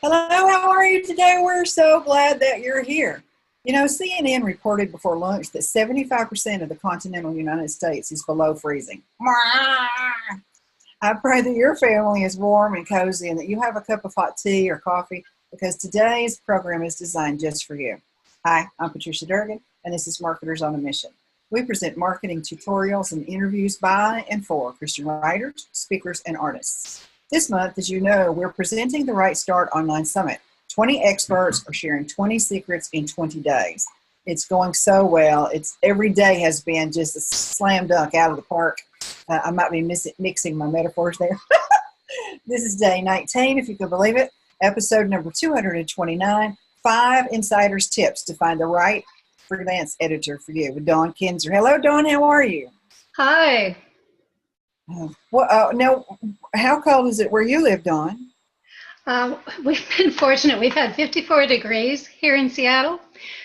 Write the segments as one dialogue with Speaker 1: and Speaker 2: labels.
Speaker 1: Hello, how are you today? We're so glad that you're here. You know, CNN reported before lunch that 75% of the continental United States is below freezing. I pray that your family is warm and cozy and that you have a cup of hot tea or coffee because today's program is designed just for you. Hi, I'm Patricia Durgan, and this is Marketers on a Mission. We present marketing tutorials and interviews by and for Christian writers, speakers, and artists. This month, as you know, we're presenting the Right Start Online Summit. 20 experts are sharing 20 secrets in 20 days. It's going so well. Every day has been just a slam dunk out of the park. I might be mixing my metaphors there. This is day 19, if you can believe it. Episode number 229, 5 Insider's Tips to Find the Right Freelance Editor for You with Dawn Kinzer. Hello, Dawn. How are you?
Speaker 2: Hi.
Speaker 1: Now, how cold is it where you live, Dawn?
Speaker 2: We've been fortunate. We've had 54 degrees here in Seattle,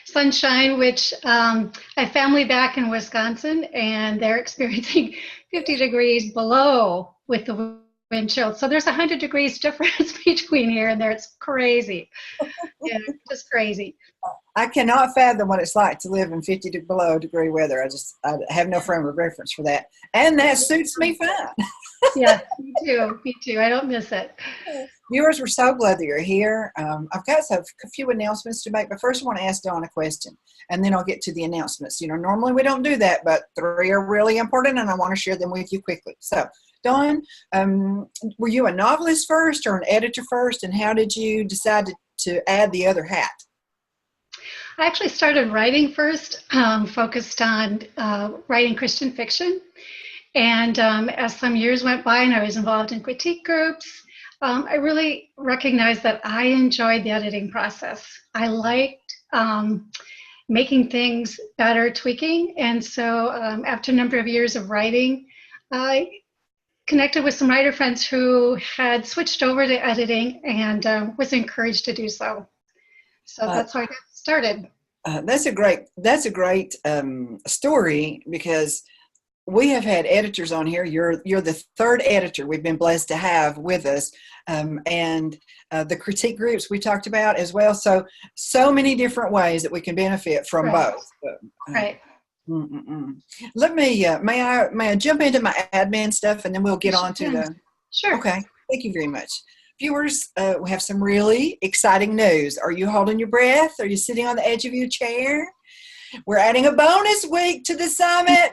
Speaker 2: sunshine, which I have family back in Wisconsin, and they're experiencing 50 degrees below with the wind chill. So there's 100 degrees difference between here and there. It's crazy. Yeah, just crazy.
Speaker 1: I cannot fathom what it's like to live in 50 below degree weather. I have no frame of reference for that. And that suits me fine.
Speaker 2: Yeah, me too. Me too. I don't miss it.
Speaker 1: Viewers, we're so glad that you're here. I've got a few announcements to make, but first I want to ask Dawn a question, and then I'll get to the announcements. You know, normally we don't do that, but 3 are really important, and I want to share them with you quickly. So, Dawn, were you a novelist first or an editor first, and how did you decide to add the other hat?
Speaker 2: I actually started writing first, focused on writing Christian fiction. And as some years went by and I was involved in critique groups, I really recognized that I enjoyed the editing process. I liked making things better, tweaking. And so after a number of years of writing, I connected with some writer friends who had switched over to editing and was encouraged to do so. So that's how I got started.
Speaker 1: That's a great story, because we have had editors on here. You're the third editor we've been blessed to have with us, and the critique groups we talked about as well. So many different ways that we can benefit from both.
Speaker 2: Right.
Speaker 1: Let me may I jump into my admin stuff, and then we'll get on to the.
Speaker 2: Sure.
Speaker 1: Okay. Thank you very much. Viewers, we have some really exciting news. Are you holding your breath? Are you sitting on the edge of your chair? We're adding a bonus week to the summit.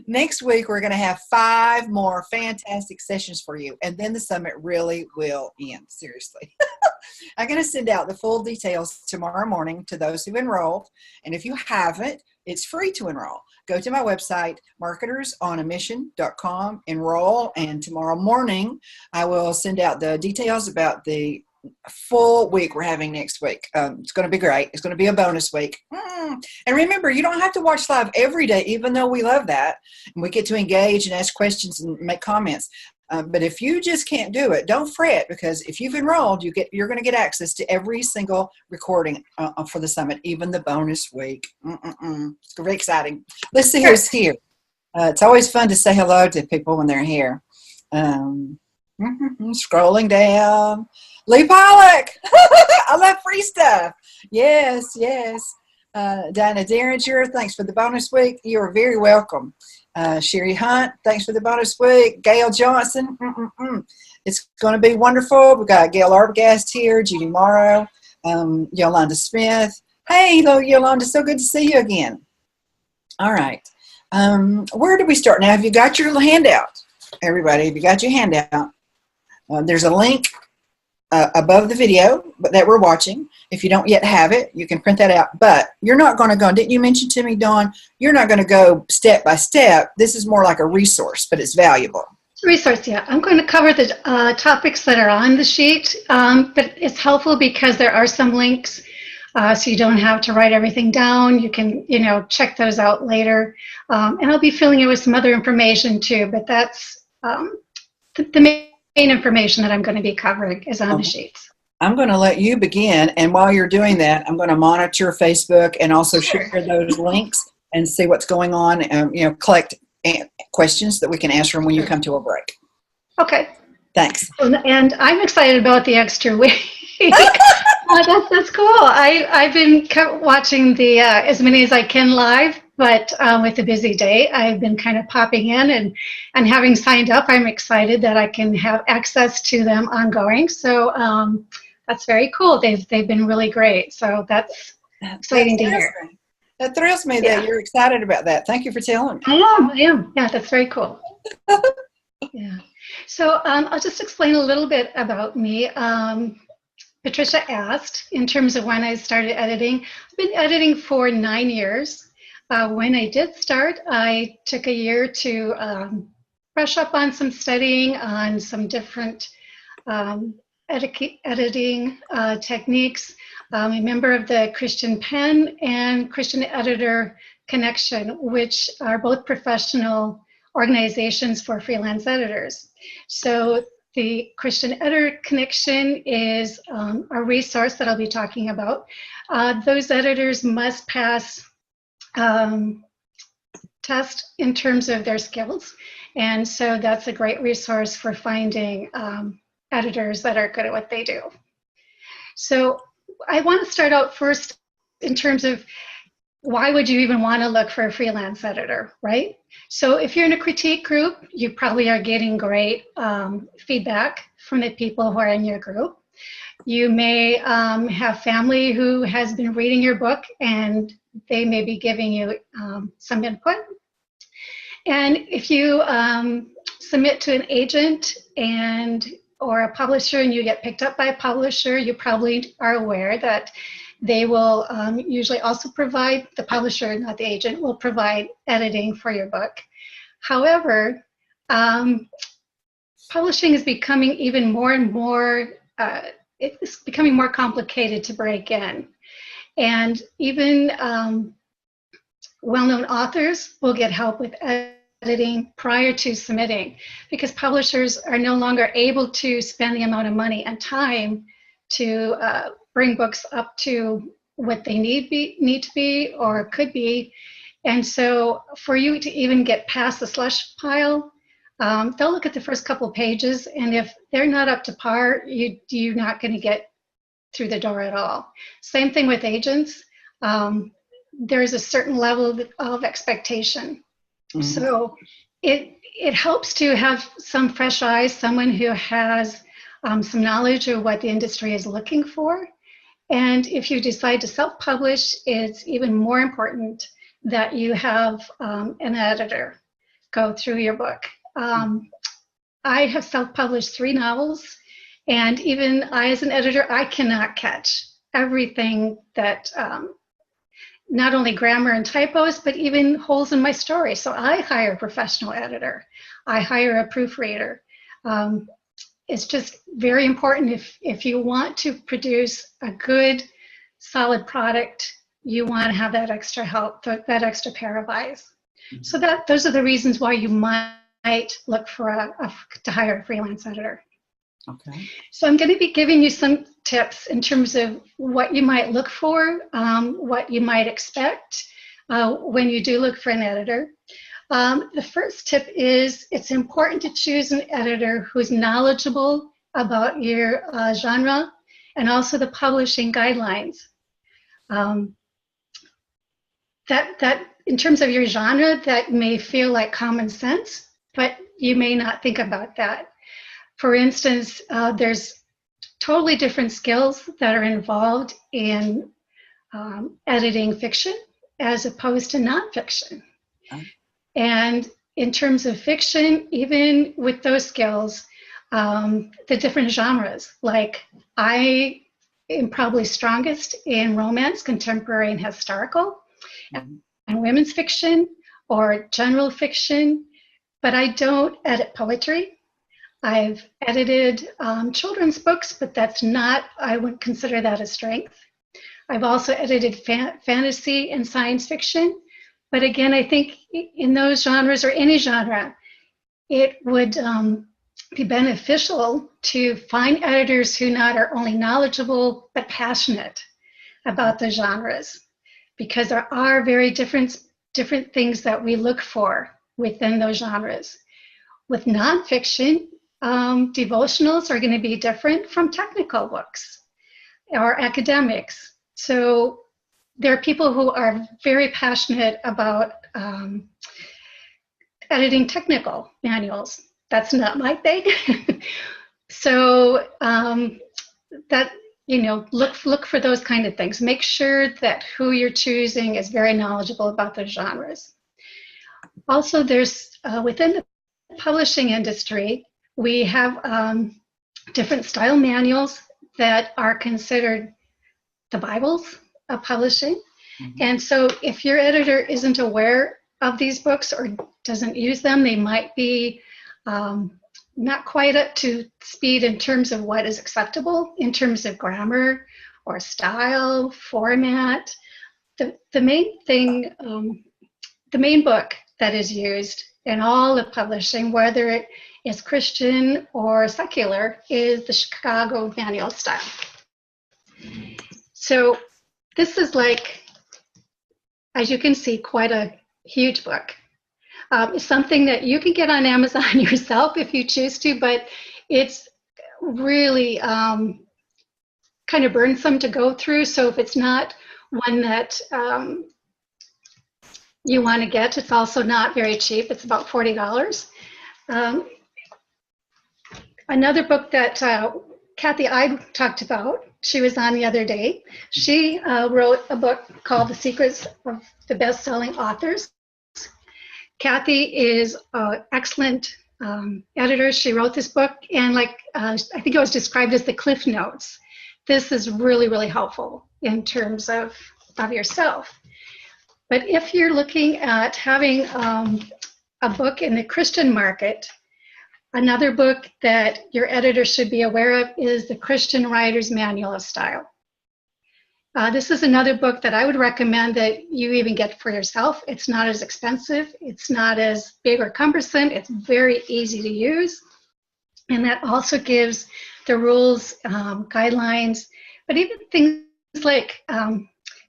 Speaker 1: Next week, we're going to have 5 more fantastic sessions for you, and then the summit really will end, seriously. I'm going to send out the full details tomorrow morning to those who enrolled, and if you haven't, it's free to enroll. Go to my website, marketersonamission.com, enroll, and tomorrow morning, I will send out the details about the full week we're having next week. It's going to be great. It's going to be a bonus week. And remember, you don't have to watch live every day, even though we love that. And we get to engage and ask questions and make comments. But if you just can't do it, don't fret, because if you've enrolled, you're going to get access to every single recording for the summit, even the bonus week. It's very exciting. Let's see who's here. It's always fun to say hello to people when they're here. Scrolling down. Lee Pollock. I love free stuff. Yes. Dinah Derringer, thanks for the bonus week. You're very welcome. Sherry Hunt, thanks for the bonus week. Gail Johnson, it's going to be wonderful. We've got Gail Arbogast here, Judy Morrow, Yolanda Smith. Hey, Yolanda, so good to see you again. All right. Where do we start now? Have you got your handout? Everybody, have you got your handout? There's a link above the video that we're watching. If you don't yet have it, you can print that out. But you're not going to go, didn't you mention to me, Dawn, you're not going to go step by step. This is more like a resource, but it's valuable.
Speaker 2: Resource, yeah. I'm going to cover the topics that are on the sheet, but it's helpful because there are some links, so you don't have to write everything down. You can, check those out later. And I'll be filling in with some other information too, but that's the main information that I'm going to be covering is on the sheets.
Speaker 1: I'm going to let you begin, and while you're doing that, I'm going to monitor Facebook and also share those links and see what's going on, and collect questions that we can answer them when you come to a break.
Speaker 2: Okay.
Speaker 1: Thanks.
Speaker 2: And I'm excited about the extra week. That's cool. I've been watching the as many as I can live, but with a busy day, I've been kind of popping in and having signed up, I'm excited that I can have access to them ongoing. So that's very cool. They've been really great. So that's exciting to hear.
Speaker 1: That thrills me that you're excited about that. Thank you for telling me.
Speaker 2: I am. Yeah, that's very cool. Yeah. So I'll just explain a little bit about me. Patricia asked in terms of when I started editing. I've been editing for 9 years. When I did start, I took a year to brush up on some studying on some different editing techniques. I'm a member of the Christian Pen and Christian Editor Connection, which are both professional organizations for freelance editors. So the Christian Editor Connection is a resource that I'll be talking about. Those editors must pass test in terms of their skills. And so that's a great resource for finding editors that are good at what they do. So I want to start out first in terms of why would you even want to look for a freelance editor, right? So if you're in a critique group, you probably are getting great feedback from the people who are in your group. You may have family who has been reading your book and they may be giving you some input. And if you submit to an agent or a publisher and you get picked up by a publisher, you probably are aware that they will usually also provide, the publisher, not the agent, will provide editing for your book. However, publishing is becoming even more and more, it's becoming more complicated to break in. And even well-known authors will get help with editing prior to submitting because publishers are no longer able to spend the amount of money and time to bring books up to what they need to be or could be. And so for you to even get past the slush pile, they'll look at the first couple of pages, and if they're not up to par, you're not going to get through the door at all. Same thing with agents. There's a certain level of expectation. Mm-hmm. So it helps to have some fresh eyes, someone who has some knowledge of what the industry is looking for. And if you decide to self-publish, it's even more important that you have an editor go through your book. I have self-published 3 novels, and even I, as an editor, I cannot catch everything that, not only grammar and typos, but even holes in my story. So I hire a professional editor. I hire a proofreader. It's just very important if you want to produce a good, solid product, you want to have that extra help, that extra pair of eyes. Mm-hmm. So those are the reasons why you might look for to hire a freelance editor. Okay. So I'm going to be giving you some tips in terms of what you might look for, what you might expect when you do look for an editor. The first tip is it's important to choose an editor who's knowledgeable about your genre and also the publishing guidelines. That in terms of your genre, that may feel like common sense, but you may not think about that. For instance, there's totally different skills that are involved in editing fiction as opposed to nonfiction. Okay. And in terms of fiction, even with those skills, the different genres, like I am probably strongest in romance, contemporary, and historical, mm-hmm. and women's fiction or general fiction, but I don't edit poetry. I've edited children's books, but I wouldn't consider that a strength. I've also edited fantasy and science fiction. But again, I think in those genres or any genre, it would be beneficial to find editors who not are only knowledgeable, but passionate about the genres, because there are very different things that we look for within those genres. With nonfiction, devotionals are going to be different from technical books or academics. So there are people who are very passionate about editing technical manuals. That's not my thing. So that, look for those kind of things. Make sure that who you're choosing is very knowledgeable about the genres. Also, there's within the publishing industry, we have different style manuals that are considered the Bibles of publishing. Mm-hmm. And so if your editor isn't aware of these books or doesn't use them, they might be not quite up to speed in terms of what is acceptable in terms of grammar or style, format. The main thing, the main book that is used in all of publishing, whether it is Christian or secular, is the Chicago Manual Style. So this is, like, as you can see, quite a huge book. It's something that you can get on Amazon yourself if you choose to, but it's really kind of burdensome to go through. So if it's not one that you want to get, it's also not very cheap. It's about $40. Another book that Kathy I talked about, she was on the other day. She wrote a book called The Secrets of the Best-Selling Authors. Kathy is an excellent editor. She wrote this book, and I think it was described as the Cliff Notes. This is really, really helpful in terms of yourself. But if you're looking at having a book in the Christian market, another book that your editor should be aware of is the Christian Writer's Manual of Style. This is another book that I would recommend that you even get for yourself. It's not as expensive. It's not as big or cumbersome. It's very easy to use. And that also gives the rules, guidelines, but even things like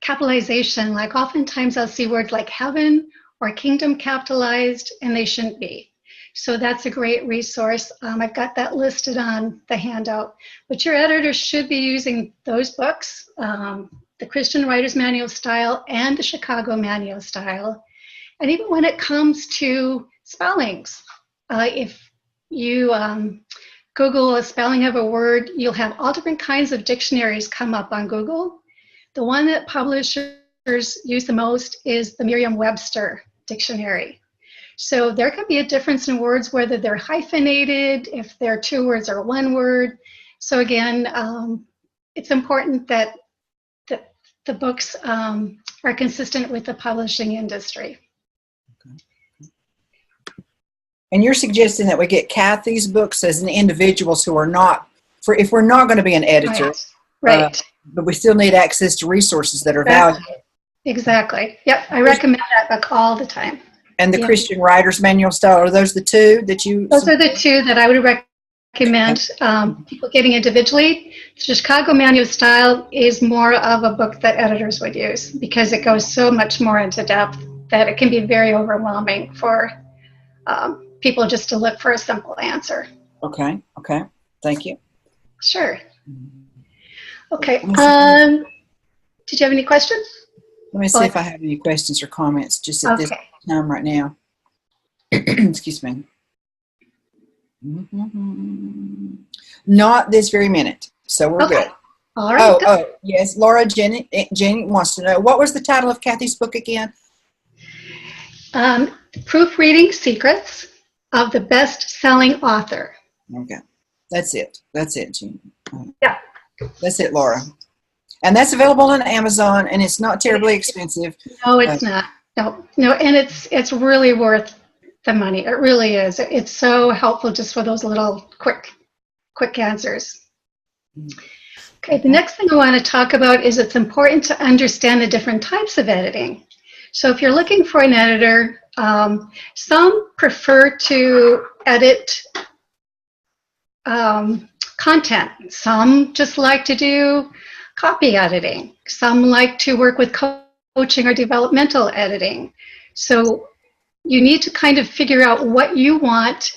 Speaker 2: capitalization. Like oftentimes I'll see words like heaven or kingdom capitalized, and they shouldn't be. So that's a great resource. I've got that listed on the handout. But your editor should be using those books, the Christian Writer's Manual Style and the Chicago Manual Style. And even when it comes to spellings, if you Google a spelling of a word, you'll have all different kinds of dictionaries come up on Google. The one that publishers use the most is the Merriam-Webster dictionary. So there can be a difference in words, whether they're hyphenated, if they're two words or one word. So again, it's important that the books are consistent with the publishing industry.
Speaker 1: Okay. And you're suggesting that we get Kathy's books as an individuals who are not, if we're not going to be an editor,
Speaker 2: right.
Speaker 1: But we still need access to resources that are valuable.
Speaker 2: Exactly. Yep, I recommend that book all the time.
Speaker 1: And the Christian Writer's Manual Style, are those the two that you?
Speaker 2: Those are the two that I would recommend people getting individually. The Chicago Manual Style is more of a book that editors would use because it goes so much more into depth that it can be very overwhelming for people just to look for a simple answer.
Speaker 1: Okay. Thank you.
Speaker 2: Sure. Okay. Did you have any questions?
Speaker 1: Let me see if I have any questions or comments just at this time right now. Excuse me. Not this very minute, so we're good.
Speaker 2: All right.
Speaker 1: Oh, yes. Laura Jenny wants to know, what was the title of Kathy's book again?
Speaker 2: Proofreading Secrets of the Best-Selling Author.
Speaker 1: Okay. That's it, Jean.
Speaker 2: Yeah.
Speaker 1: That's it, Laura. And that's available on Amazon, and it's not terribly expensive.
Speaker 2: No, it's not. No, and it's really worth the money. It really is. It's so helpful just for those little quick answers. Okay, the next thing I want to talk about is it's important to understand the different types of editing. So if you're looking for an editor, some prefer to edit content. Some just like to do copy editing. Some like to work with coaching or developmental editing. So you need to kind of figure out what you want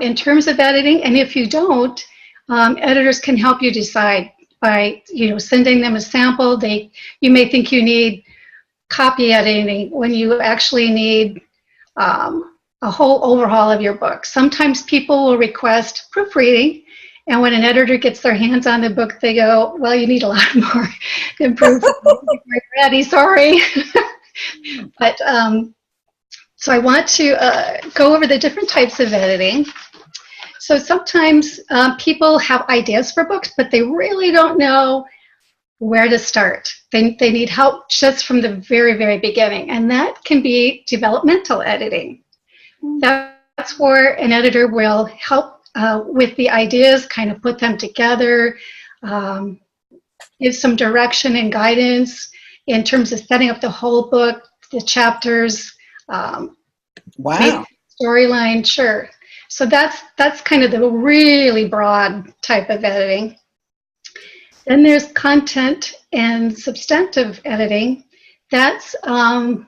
Speaker 2: in terms of editing, and if you don't, editors can help you decide by sending them a sample. You may think you need copy editing when you actually need a whole overhaul of your book. Sometimes people will request proofreading, and when an editor gets their hands on the book, they go, well, you need a lot more improvement. Ready, sorry. But so I want to go over the different types of editing. So sometimes people have ideas for books, but they really don't know where to start. They need help just from the very, very beginning, and that can be developmental editing. That's where an editor will help with the ideas, kind of put them together, give some direction and guidance in terms of setting up the whole book, the chapters,
Speaker 1: wow,
Speaker 2: storyline, sure. So that's kind of the really broad type of editing. Then there's content and substantive editing. That's a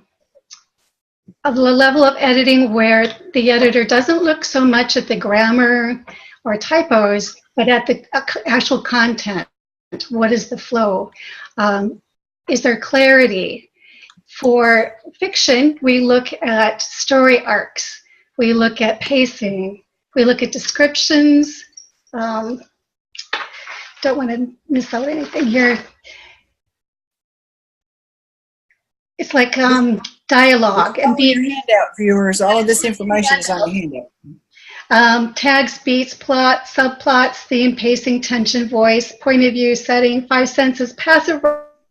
Speaker 2: level of editing where the editor doesn't look so much at the grammar or typos, but at the actual content. What is the flow? Is there clarity? For fiction, we look at story arcs. We look at pacing. We look at descriptions. Don't want to miss out anything here. It's like dialogue and
Speaker 1: your handout, viewers. All of this information is on your handout.
Speaker 2: Tags, beats, plot, subplots, theme, pacing, tension, voice, point of view, setting, 5 senses, passive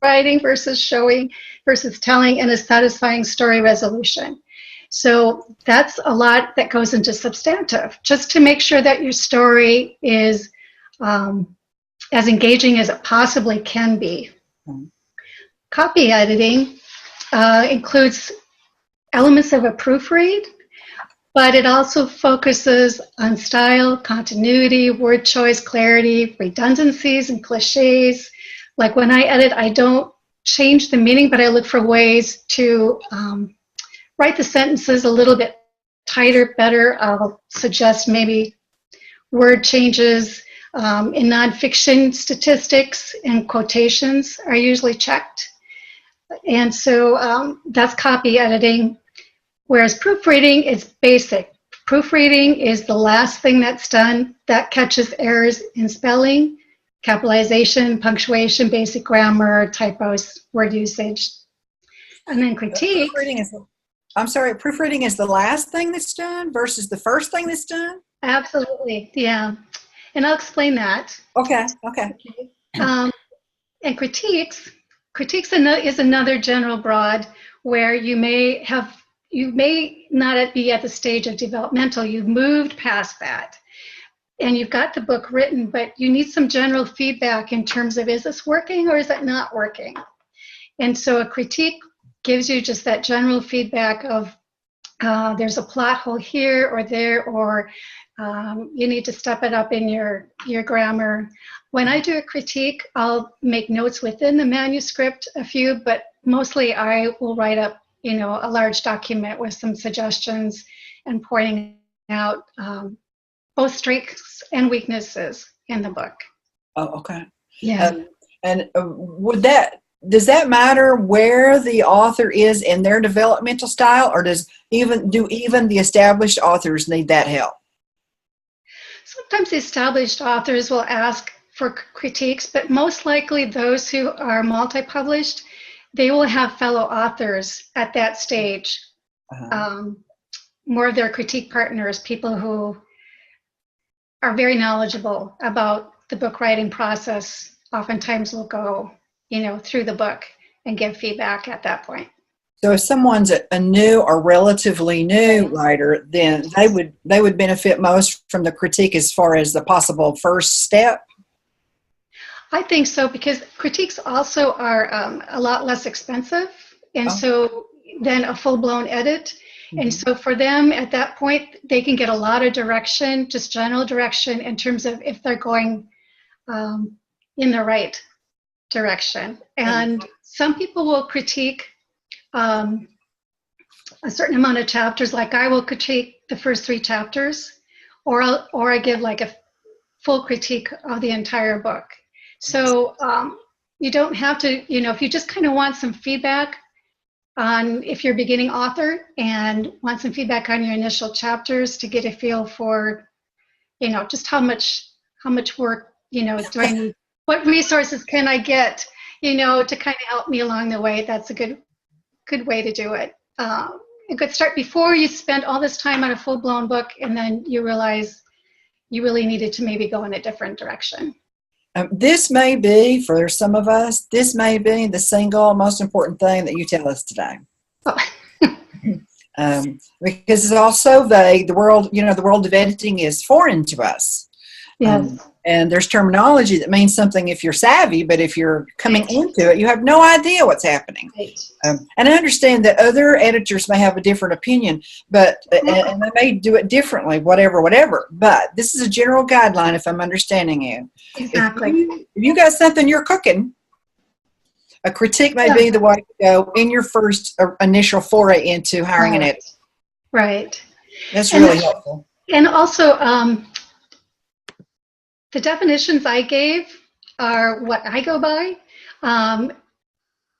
Speaker 2: writing versus showing versus telling, and a satisfying story resolution. So that's a lot that goes into substantive, just to make sure that your story is as engaging as it possibly can be. Copy editing includes elements of a proofread, but it also focuses on style, continuity, word choice, clarity, redundancies, and cliches. Like when I edit, I don't change the meaning, but I look for ways to write the sentences a little bit tighter, better. I'll suggest maybe word changes. In nonfiction, statistics and quotations are usually checked. And so that's copy editing, whereas proofreading is basic. Proofreading is the last thing that's done. That catches errors in spelling, capitalization, punctuation, basic grammar, typos, word usage. And then critique.
Speaker 1: Proofreading is the last thing that's done versus the first thing that's done?
Speaker 2: Absolutely, yeah. And I'll explain that.
Speaker 1: Okay.
Speaker 2: And critiques is another general broad where you may not be at the stage of developmental. You've moved past that, and you've got the book written, but you need some general feedback in terms of, is this working or is it not working? And so a critique gives you just that general feedback of there's a plot hole here or there, or you need to step it up in your grammar. When I do a critique, I'll make notes within the manuscript, a few, but mostly I will write up, a large document with some suggestions and pointing out both strengths and weaknesses in the book.
Speaker 1: Oh, okay.
Speaker 2: Yeah.
Speaker 1: Does that matter where the author is in their developmental style, or do even the established authors need that help?
Speaker 2: Sometimes the established authors will ask for critiques, but most likely those who are multi-published, they will have fellow authors at that stage. More of their critique partners, people who are very knowledgeable about the book writing process, oftentimes will go, through the book and give feedback at that point.
Speaker 1: So if someone's a new or relatively new writer, then they would benefit most from the critique as far as the possible first step?
Speaker 2: I think so, because critiques also are a lot less expensive, and so than a full-blown edit. Mm-hmm. And so for them at that point, they can get a lot of direction, just general direction in terms of if they're going in the right direction. And some people will critique a certain amount of chapters, like I will critique the first 3 chapters, or I give like a full critique of the entire book. So you don't have to, if you just kind of want some feedback on, if you're a beginning author and want some feedback on your initial chapters to get a feel for, just how much work, do I need, what resources can I get, to kind of help me along the way. That's a good way to do it. A good start before you spend all this time on a full-blown book and then you realize you really needed to maybe go in a different direction.
Speaker 1: This may be, for some of us, this may be the single most important thing that you tell us today.
Speaker 2: Oh.
Speaker 1: Because it's all so vague. The world of editing is foreign to us.
Speaker 2: Yes.
Speaker 1: And there's terminology that means something if you're savvy, but if you're coming into it, you have no idea what's happening.
Speaker 2: Right.
Speaker 1: And I understand that other editors may have a different opinion, but and they may do it differently, whatever. But this is a general guideline, if I'm understanding you.
Speaker 2: Exactly.
Speaker 1: If you got something you're cooking, a critique may be the way to go in your first initial foray into hiring an editor.
Speaker 2: Right.
Speaker 1: That's really helpful.
Speaker 2: And also, the definitions I gave are what I go by.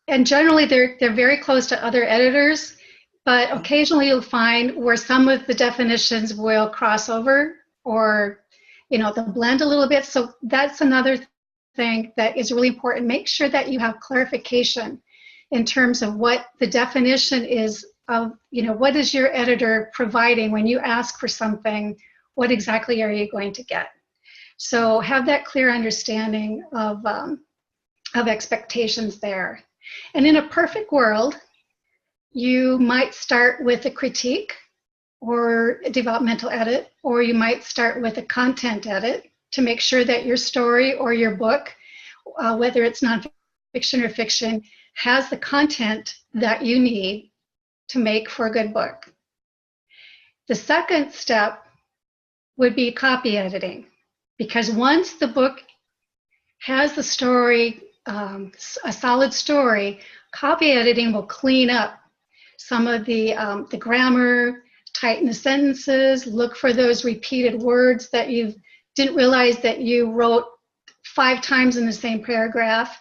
Speaker 2: And generally, they're very close to other editors, but occasionally you'll find where some of the definitions will cross over or, they'll blend a little bit. So that's another thing that is really important. Make sure that you have clarification in terms of what the definition is of, what is your editor providing when you ask for something, what exactly are you going to get? So have that clear understanding of expectations there. And in a perfect world, you might start with a critique or a developmental edit, or you might start with a content edit to make sure that your story or your book, whether it's nonfiction or fiction, has the content that you need to make for a good book. The second step would be copy editing, because once the book has the story, a solid story, copy editing will clean up some of the grammar, tighten the sentences, look for those repeated words that you didn't realize that you wrote 5 times in the same paragraph.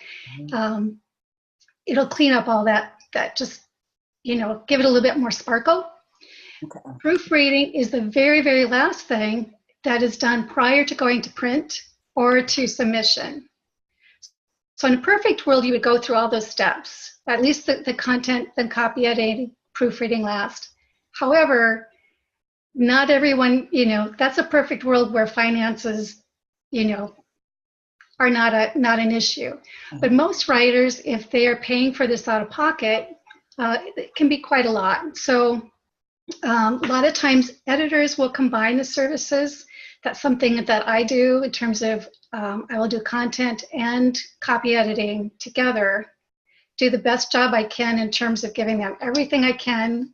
Speaker 2: It'll clean up all that just, give it a little bit more sparkle. Okay. Proofreading is the very, very last thing that is done prior to going to print or to submission. So in a perfect world, you would go through all those steps, at least the content, then copy editing, proofreading last. However, not everyone, that's a perfect world where finances, are not an issue. But most writers, if they are paying for this out of pocket, it can be quite a lot. So a lot of times editors will combine the services. That's something that I do in terms of I will do content and copy editing together, do the best job I can in terms of giving them everything I can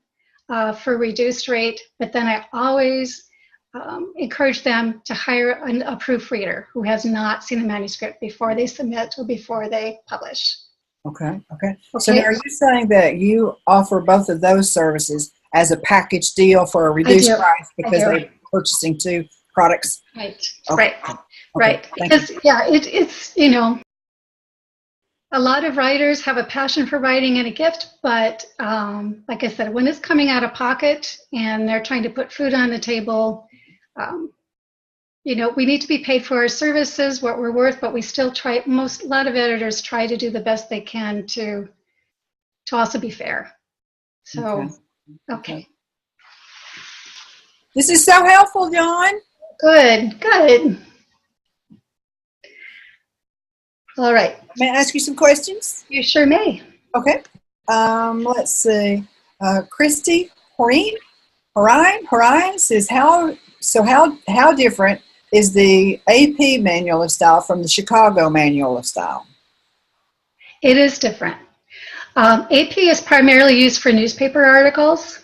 Speaker 2: for reduced rate, but then I always encourage them to hire a proofreader who has not seen the manuscript before they submit or before they publish.
Speaker 1: Okay. So now are you saying that you offer both of those services as a package deal for a reduced price because they're purchasing 2 products?
Speaker 2: Right.
Speaker 1: Okay.
Speaker 2: Right. Because it's a lot of writers have a passion for writing and a gift, but like I said, when it's coming out of pocket and they're trying to put food on the table, we need to be paid for our services, what we're worth, but we still try. A lot of editors try to do the best they can to also be fair. So, okay.
Speaker 1: This is so helpful, Dawn.
Speaker 2: Good. All right.
Speaker 1: May I ask you some questions?
Speaker 2: You sure may.
Speaker 1: Okay. Let's see. Christy Horine says, how different is the AP Manual of Style from the Chicago Manual of Style?
Speaker 2: It is different. AP is primarily used for newspaper articles.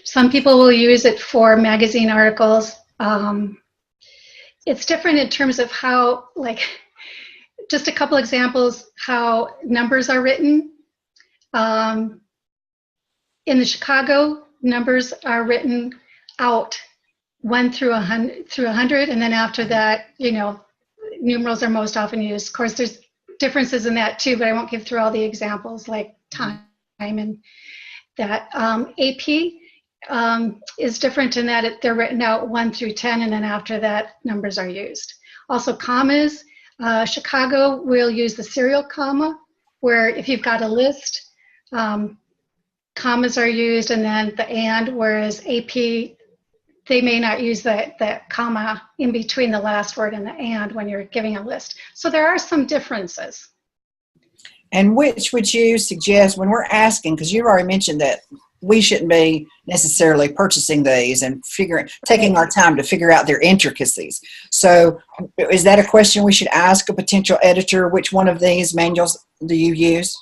Speaker 2: Some people will use it for magazine articles. It's different in terms of how, just a couple examples, how numbers are written. In the Chicago, numbers are written out 1 through 100, and then after that, numerals are most often used. Of course, there's differences in that too, but I won't give through all the examples like time and that. AP is different in that they're written out 1 through 10, and then after that, numbers are used. Also, commas. Chicago will use the serial comma, where if you've got a list, commas are used, and then the and, whereas AP, they may not use that comma in between the last word and the and when you're giving a list. So there are some differences.
Speaker 1: And which would you suggest when we're asking, because you've already mentioned that we shouldn't be necessarily purchasing these and taking our time to figure out their intricacies. So is that a question we should ask a potential editor? Which one of these manuals do you use?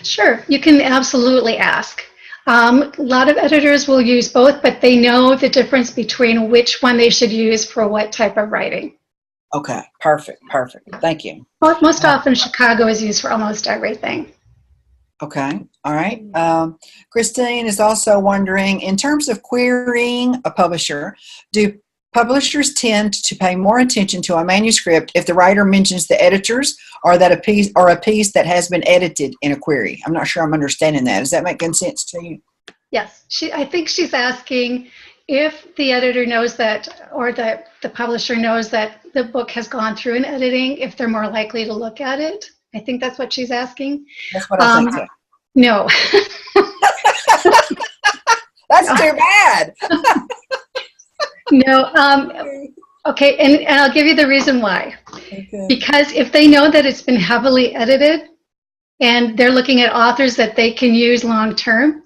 Speaker 2: Sure, you can absolutely ask. A lot of editors will use both, but they know the difference between which one they should use for what type of writing.
Speaker 1: Okay, perfect. Thank you.
Speaker 2: Most often, Chicago is used for almost everything.
Speaker 1: Okay, all right. Christine is also wondering, in terms of querying a publisher, do publishers tend to pay more attention to a manuscript if the writer mentions the editors, or that a piece that has been edited in a query? I'm not sure I'm understanding that. Does that make good sense to you?
Speaker 2: Yes, I think she's asking if the editor knows that, or that the publisher knows that the book has gone through an editing, if they're more likely to look at it. I think that's what she's asking.
Speaker 1: That's what I think too.
Speaker 2: No.
Speaker 1: That's too bad.
Speaker 2: No. Okay, and I'll give you the reason why.
Speaker 1: Okay.
Speaker 2: Because if they know that it's been heavily edited and they're looking at authors that they can use long term,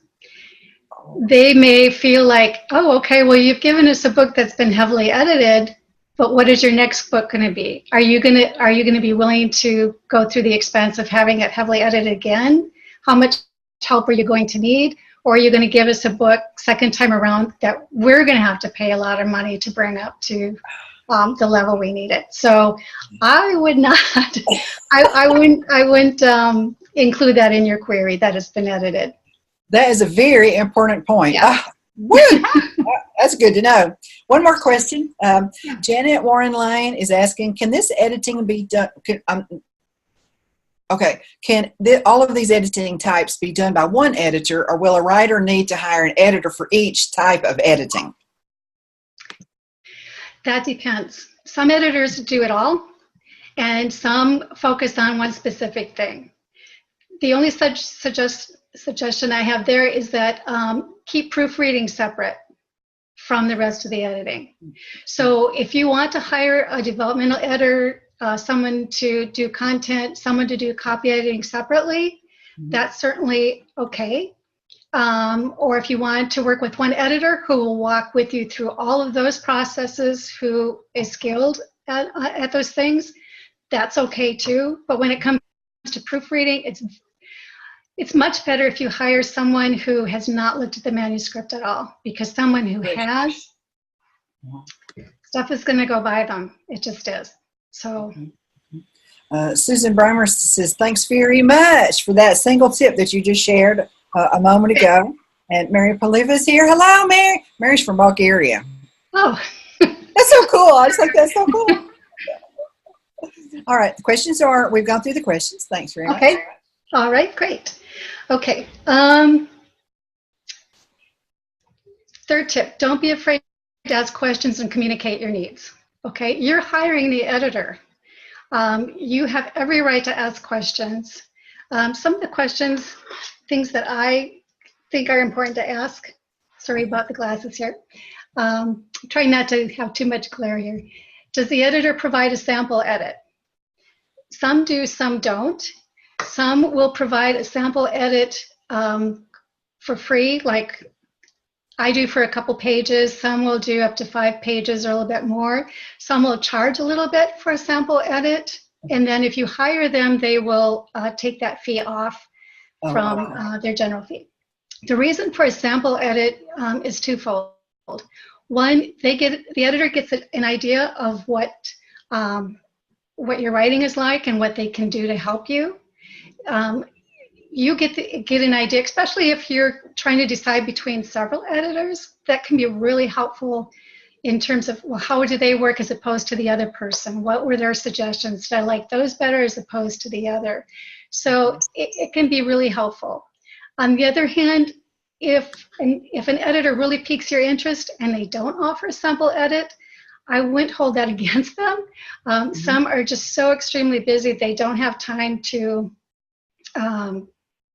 Speaker 2: they may feel like, oh, okay, well, you've given us a book that's been heavily edited, but what is your next book going to be? Are you going to be willing to go through the expense of having it heavily edited again? How much help are you going to need? Or are you going to give us a book second time around that we're going to have to pay a lot of money to bring up to the level we need it? So I would not, I wouldn't include that in your query that it's been edited.
Speaker 1: That is a very important point.
Speaker 2: Yeah.
Speaker 1: That's good to know. One more question. Janet Warren Lane is asking, can this editing be done? Can all of these editing types be done by one editor, or will a writer need to hire an editor for each type of editing?
Speaker 2: That depends. Some editors do it all, and some focus on one specific thing. The only such suggestion I have there is that keep proofreading separate from the rest of the editing. So if you want to hire a developmental editor, someone to do content, someone to do copy editing separately, that's certainly okay. Or if you want to work with one editor who will walk with you through all of those processes, who is skilled at those things, that's okay too. But when it comes to proofreading, it's much better if you hire someone who has not looked at the manuscript at all, because someone who has, stuff is going to go by them. It just is. So
Speaker 1: Susan Breimer says, thanks very much for that single tip that you just shared a moment ago. And Mary Poliva is here. Hello, Mary. Mary's from Bulgaria.
Speaker 2: Oh.
Speaker 1: That's so cool. I just think that's so cool. All right. The questions are, we've gone through the questions. Thanks very much.
Speaker 2: Okay. All right. Great. Okay. Third tip, don't be afraid to ask questions and communicate your needs. Okay. You're hiring the editor. You have every right to ask questions. Some of the questions, things that I think are important to ask. Sorry about the glasses here. Trying not to have too much glare here. Does the editor provide a sample edit? Some do, some don't. Some will provide a sample edit for free, like I do for a couple pages. Some will do up to 5 pages or a little bit more. Some will charge a little bit for a sample edit. And then if you hire them, they will take that fee off from their general fee. The reason for a sample edit is twofold. One, the editor gets an idea of what your writing is like and what they can do to help you. You get an idea, especially if you're trying to decide between several editors. That can be really helpful in terms of, well, how do they work as opposed to the other person? What were their suggestions? Did I like those better as opposed to the other? So it can be really helpful. On the other hand, if an editor really piques your interest and they don't offer a sample edit, I wouldn't hold that against them. Some are just so extremely busy they don't have time to,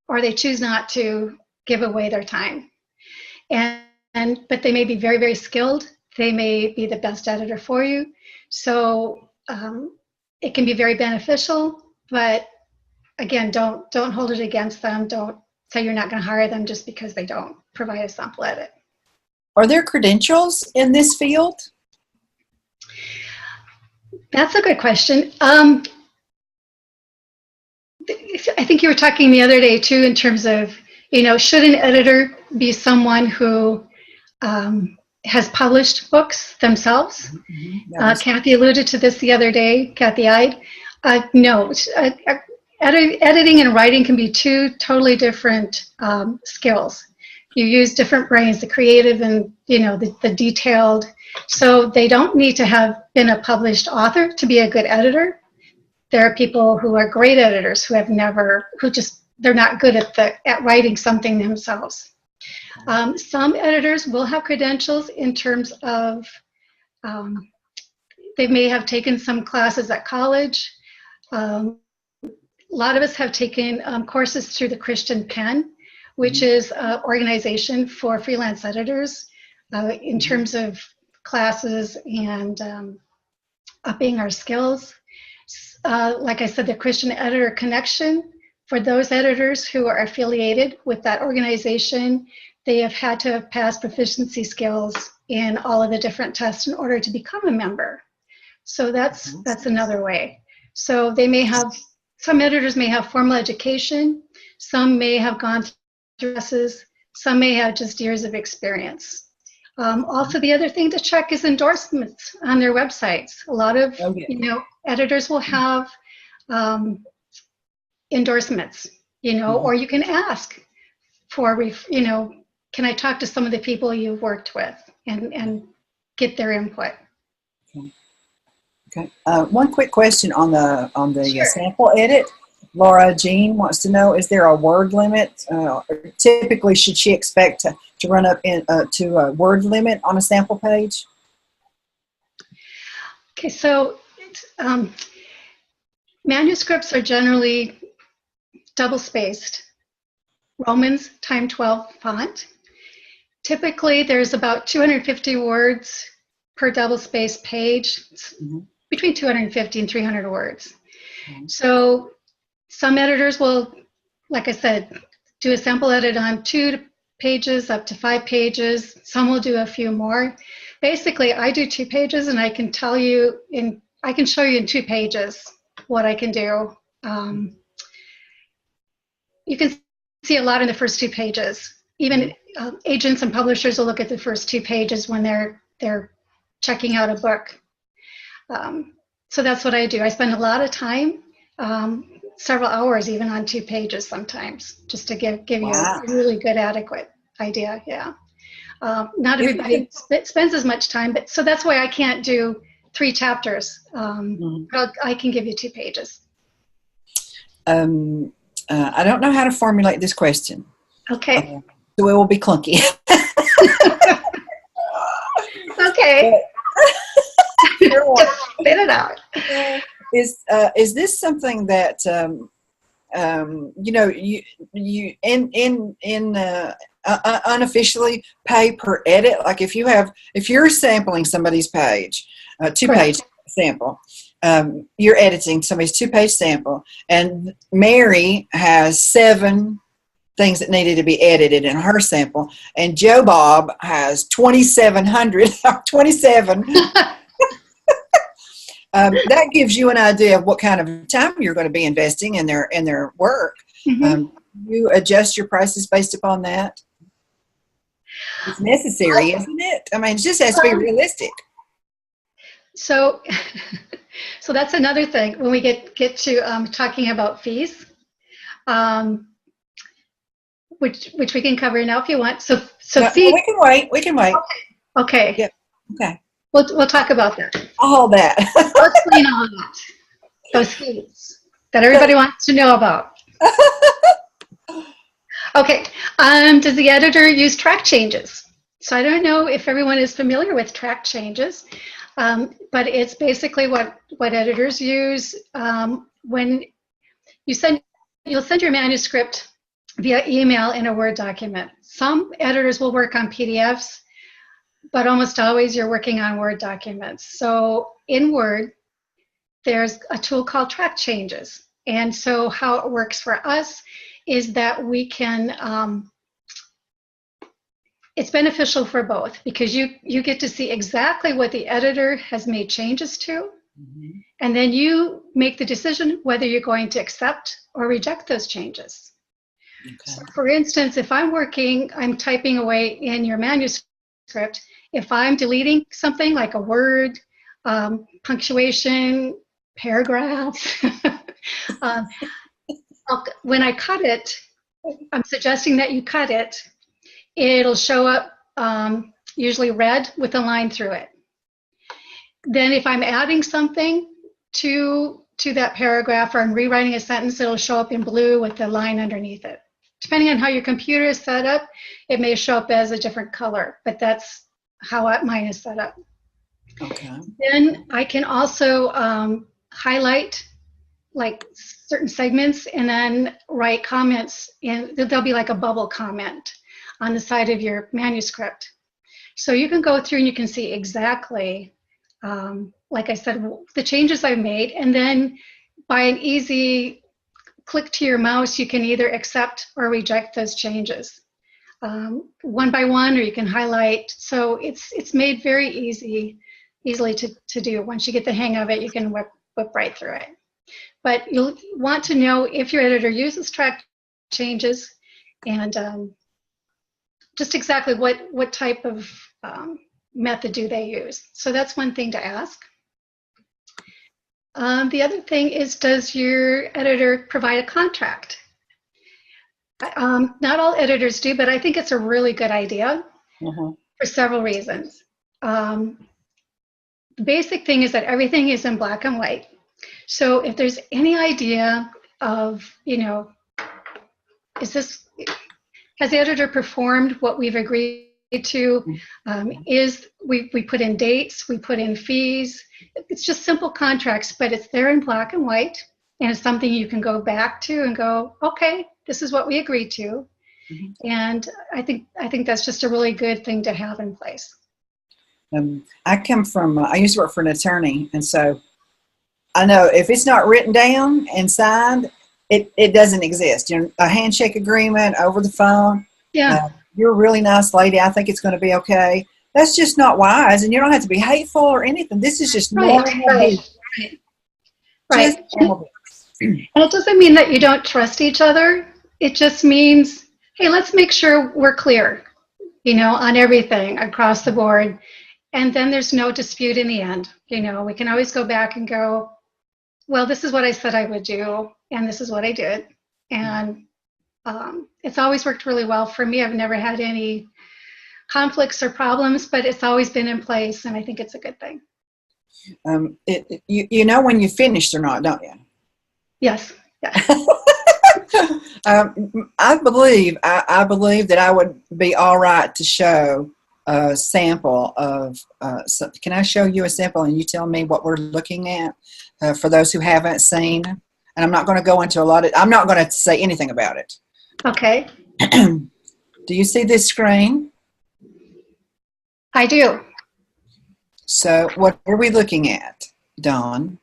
Speaker 2: or they choose not to give away their time. But they may be very, very skilled. They may be the best editor for you. So it can be very beneficial, but again, don't hold it against them. Don't say you're not going to hire them just because they don't provide a sample edit.
Speaker 1: Are there credentials in this field?
Speaker 2: That's a good question. I think you were talking the other day too in terms of, should an editor be someone who has published books themselves? Kathy alluded to this the other day, Kathy Ide. No, editing and writing can be two totally different skills. You use different brains, the creative and the detailed. So they don't need to have been a published author to be a good editor. There are people who are great editors who they're not good at writing something themselves. Some editors will have credentials in terms of they may have taken some classes at college. A lot of us have taken courses through the Christian Pen, which is an organization for freelance editors in terms of classes and upping our skills. Like I said, the Christian Editor Connection, for those editors who are affiliated with that organization, they have had to have passed proficiency skills in all of the different tests in order to become a member. So that's another way. So some editors may have formal education, some may have gone through classes, some may have just years of experience. Also, the other thing to check is endorsements on their websites. A lot of editors will have endorsements, or you can ask for, can I talk to some of the people you've worked with and get their input.
Speaker 1: Okay. One quick question on the
Speaker 2: Sure.
Speaker 1: sample edit. Laura Jean wants to know: is there a word limit? Typically, should she expect to run up to a word limit on a sample page?
Speaker 2: Okay, so manuscripts are generally double-spaced, Romans x 12 font. Typically, there's about 250 words per double-spaced page, between 250 and 300 words. So some editors will, like I said, do a sample edit on 2 pages up to 5 pages. Some will do a few more. Basically, I do 2 pages, and I can show you in 2 pages what I can do. You can see a lot in the first 2 pages. Even agents and publishers will look at the first 2 pages when they're checking out a book. So that's what I do. I spend a lot of time, several hours even on 2 pages sometimes, just to give you a really good, adequate idea. Yeah. Not everybody spends as much time, but so that's why I can't do 3 chapters. But I can give you 2 pages.
Speaker 1: I don't know how to formulate this question.
Speaker 2: Okay.
Speaker 1: So it will be clunky.
Speaker 2: Okay. Just spit it out.
Speaker 1: Is this something that you unofficially pay per edit? Like if you're sampling somebody's page, 2-page sample, you're editing somebody's 2-page sample, and Mary has 7 things that needed to be edited in her sample, and Joe Bob has 2,700, 27. That gives you an idea of what kind of time you're going to be investing in their work. You adjust your prices based upon that. It's necessary, isn't it? I mean, it just has to be realistic.
Speaker 2: So that's another thing when we get to talking about fees, which we can cover now if you want. So fees.
Speaker 1: We can wait.
Speaker 2: Okay.
Speaker 1: Yep. Okay.
Speaker 2: We'll talk about that.
Speaker 1: All that.
Speaker 2: We'll explain all of that. Those things that everybody wants to know about. Okay. Does the editor use track changes? So I don't know if everyone is familiar with track changes, but it's basically what editors use when you'll send your manuscript via email in a Word document. Some editors will work on PDFs, but almost always you're working on Word documents. So in Word, there's a tool called track changes. And so how it works for us is that we can, it's beneficial for both because you get to see exactly what the editor has made changes to. Mm-hmm. And then you make the decision whether you're going to accept or reject those changes. Okay. So for instance, if I'm typing away in your manuscript, if I'm deleting something like a word, punctuation, paragraphs, when I cut it, I'm suggesting that you cut it, it'll show up usually red with a line through it. Then if I'm adding something to that paragraph or I'm rewriting a sentence, it'll show up in blue with the line underneath it. Depending on how your computer is set up, it may show up as a different color, but that's how mine is set up. Okay. Then I can also highlight like certain segments and then write comments, and there'll be like a bubble comment on the side of your manuscript. So you can go through and you can see exactly, like I said, the changes I've made, and then by an easy click to your mouse, you can either accept or reject those changes one by one, or you can highlight. So it's made very easily to do. Once you get the hang of it, you can whip right through it. But you'll want to know if your editor uses track changes and just exactly what type of method do they use. So that's one thing to ask. The other thing is, does your editor provide a contract? Not all editors do, but I think it's a really good idea for several reasons. The basic thing is that everything is in black and white. So if there's any idea of, has the editor performed what we've agreed to? We put in dates, we put in fees. It's just simple contracts, but it's there in black and white, and it's something you can go back to and go, okay, this is what we agreed to. Mm-hmm. And I think that's just a really good thing to have in place.
Speaker 1: I used to work for an attorney, and so I know if it's not written down and signed, it doesn't exist. A handshake agreement over the phone. Yeah. You're a really nice lady. I think it's going to be okay. That's just not wise, and you don't have to be hateful or anything. This is just normal.
Speaker 2: Right. And it doesn't mean that you don't trust each other. It just means, hey, let's make sure we're clear, on everything across the board. And then there's no dispute in the end. We can always go back and go, well, this is what I said I would do, and this is what I did. And it's always worked really well for me. I've never had any conflicts or problems, but it's always been in place, and I think it's a good thing.
Speaker 1: You know when you finished or not, don't you?
Speaker 2: Yes.
Speaker 1: I believe that I would be all right to show a sample of. Can I show you a sample and you tell me what we're looking at for those who haven't seen? And I'm not going to go into I'm not going to say anything about it.
Speaker 2: Okay.
Speaker 1: Do you see this screen?
Speaker 2: I do.
Speaker 1: So what are we looking at, Dawn?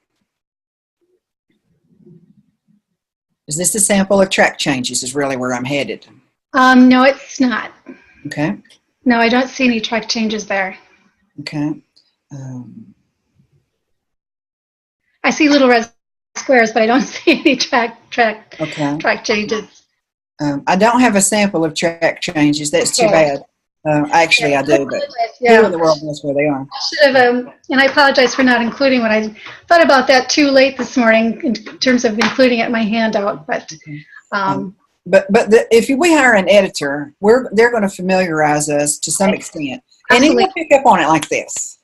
Speaker 1: Is this a sample of track changes is really where I'm headed?
Speaker 2: No, it's not.
Speaker 1: Okay.
Speaker 2: No, I don't see any track changes there.
Speaker 1: Okay.
Speaker 2: I see little red squares, but I don't see any track changes.
Speaker 1: I don't have a sample of track changes. That's too bad. Actually, I do, but who in the world knows where they are?
Speaker 2: I should have, and I apologize for not including one. I thought about that too late this morning in terms of including it in my handout, but.
Speaker 1: If we hire an editor, they're going to familiarize us to some extent, and he will pick up on it like this.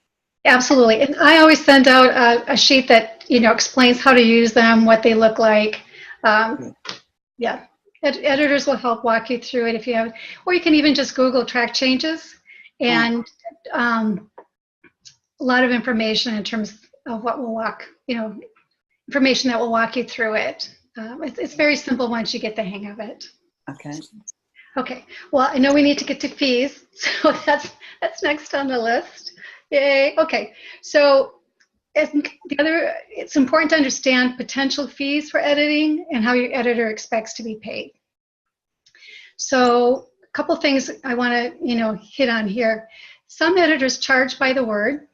Speaker 2: Absolutely. And I always send out a sheet that, explains how to use them, what they look like. Um, yeah. Editors will help walk you through it if you have, or you can even just Google track changes and a lot of information in terms of what will information that will walk you through it. It's very simple once you get the hang of it.
Speaker 1: Okay.
Speaker 2: Okay. Well, I know we need to get to fees, so that's next on the list. Yay. Okay. So it's important to understand potential fees for editing and how your editor expects to be paid. So a couple things I want to hit on here. Some editors charge by the word,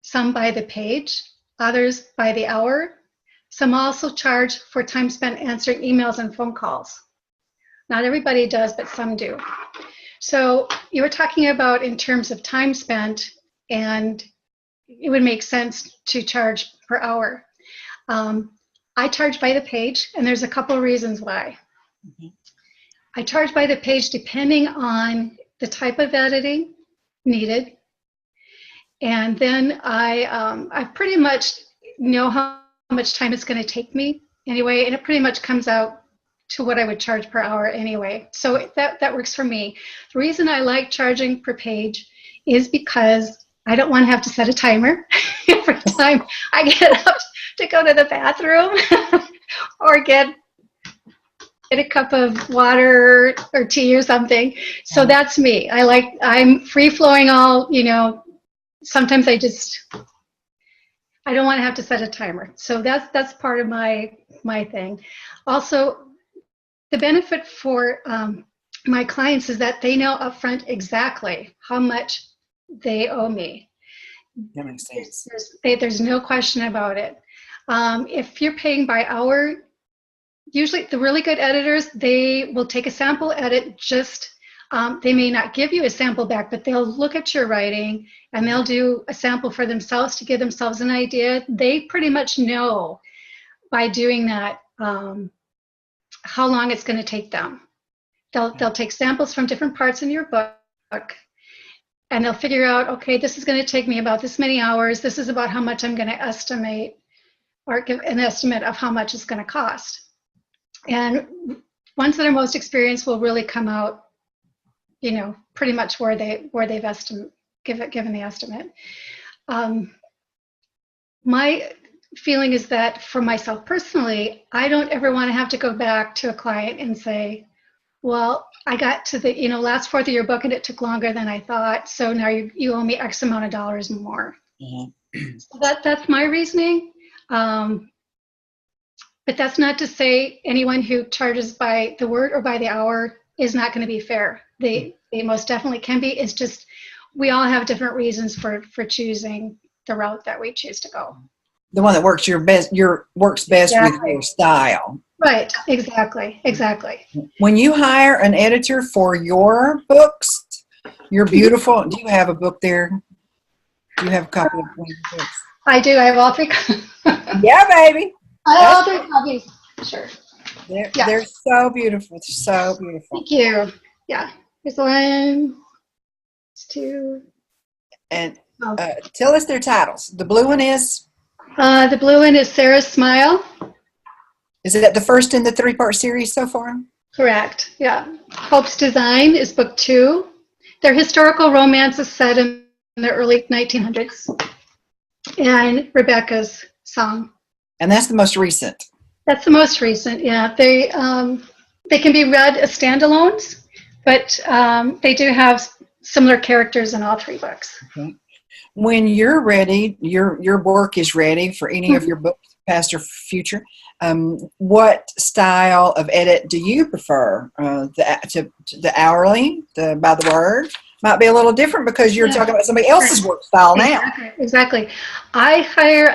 Speaker 2: some by the page, others by the hour. Some also charge for time spent answering emails and phone calls. Not everybody does, but some do. So you were talking about in terms of time spent, and it would make sense to charge per hour. I charge by the page, and there's a couple of reasons why. Mm-hmm. I charge by the page depending on the type of editing needed. And then I pretty much know how much time it's going to take me anyway, and it pretty much comes out to what I would charge per hour anyway. So that works for me. The reason I like charging per page is because I don't want to have to set a timer every time I get up to go to the bathroom or get a cup of water or tea or something. So that's me. I'm free flowing all, sometimes I don't want to have to set a timer. So that's part of my thing. Also, the benefit for my clients is that they know upfront exactly how much they owe me.
Speaker 1: That makes sense.
Speaker 2: There's no question about it. If you're paying by hour, usually the really good editors, they will take a sample edit. They may not give you a sample back, but they'll look at your writing and they'll do a sample for themselves to give themselves an idea. They pretty much know by doing that how long it's going to take them. They'll take samples from different parts in your book, and they'll figure out, okay, this is going to take me about this many hours. This is about how much I'm going to estimate, or give an estimate of how much it's going to cost. And ones that are most experienced will really come out, pretty much where they've given the estimate. My feeling is that for myself personally, I don't ever want to have to go back to a client and say, well, I got to the last fourth of your book and it took longer than I thought, so now you owe me X amount of dollars more. Mm-hmm. So that's my reasoning. But that's not to say anyone who charges by the word or by the hour is not going to be fair. They most definitely can be. It's just we all have different reasons for choosing the route that we choose to go.
Speaker 1: The one that works works best
Speaker 2: exactly.
Speaker 1: with your style.
Speaker 2: Right, exactly.
Speaker 1: When you hire an editor for your books, you're beautiful. Do you have a book there? Do you have a copy of one of your books?
Speaker 2: I do. I have all three.
Speaker 1: Yeah, baby.
Speaker 2: I have all three copies. Sure.
Speaker 1: They're so beautiful. So beautiful.
Speaker 2: Thank you. Yeah. Here's one. Two.
Speaker 1: And tell us their titles. The blue one is?
Speaker 2: The blue one is Sarah's Smile.
Speaker 1: Is it the first in the 3-part series so far?
Speaker 2: Correct. Yeah. Hope's Design is book 2. Their historical romance is set in the early 1900s. And Rebecca's Song.
Speaker 1: And that's the most recent.
Speaker 2: That's the most recent. Yeah. They can be read as standalones, but they do have similar characters in all 3 books.
Speaker 1: Okay. When you're ready, your work is ready for any of your books, past or future. What style of edit do you prefer? The hourly, by the word, might be a little different because you're talking about somebody else's work style now.
Speaker 2: Exactly. I hire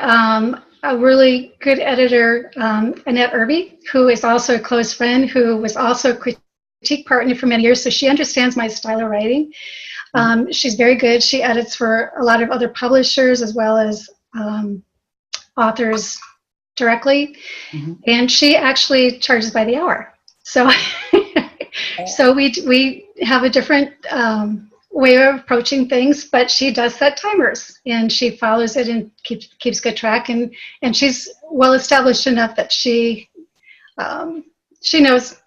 Speaker 2: a really good editor, Annette Irby, who is also a close friend, who was also a critique partner for many years, so she understands my style of writing. She's very good. She edits for a lot of other publishers as well as authors directly, and she actually charges by the hour. So, so we have a different way of approaching things, but she does set timers and she follows it and keeps good track, and she's well established enough that she knows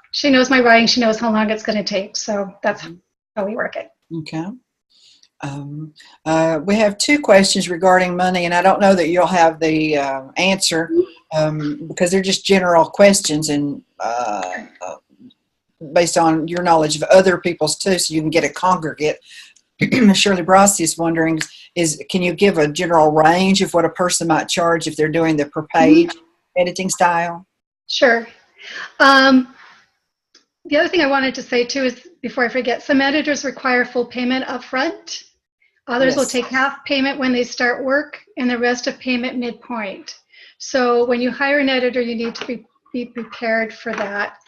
Speaker 2: my writing. She knows how long it's going to take. So that's how we work it.
Speaker 1: Okay. We have two questions regarding money, and I don't know that you'll have the answer because they're just general questions and based on your knowledge of other people's too, so you can get a congregate. Shirley Brossi is wondering, can you give a general range of what a person might charge if they're doing the per page editing style?
Speaker 2: Sure. The other thing I wanted to say too is, before I forget, some editors require full payment up front. Others will take half payment when they start work and the rest of payment midpoint. So when you hire an editor, you need to be prepared for that.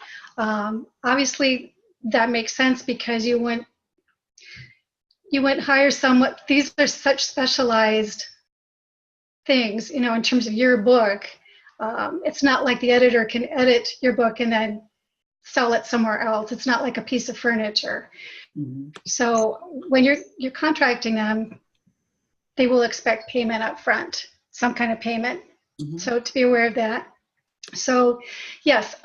Speaker 2: Obviously, that makes sense because you wouldn't hire someone. These are such specialized things, in terms of your book. It's not like the editor can edit your book and then sell it somewhere else. It's not like a piece of furniture. Mm-hmm. So when you're contracting them, they will expect payment up front, some kind of payment. Mm-hmm. So to be aware of that. So yes,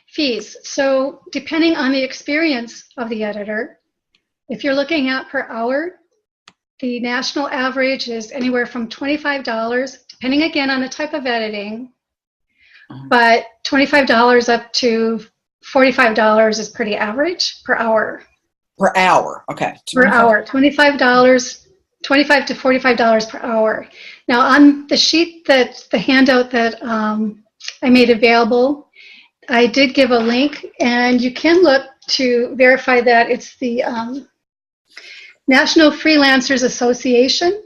Speaker 2: fees. So depending on the experience of the editor, if you're looking at per hour, the national average is anywhere from $25, depending again on the type of editing, but $25 up to $45 is pretty average per hour.
Speaker 1: Per hour, okay.
Speaker 2: Per hour, $25 to $45 per hour. Now on the sheet, the handout that I made available, I did give a link, and you can look to verify that it's the National Freelancers Association.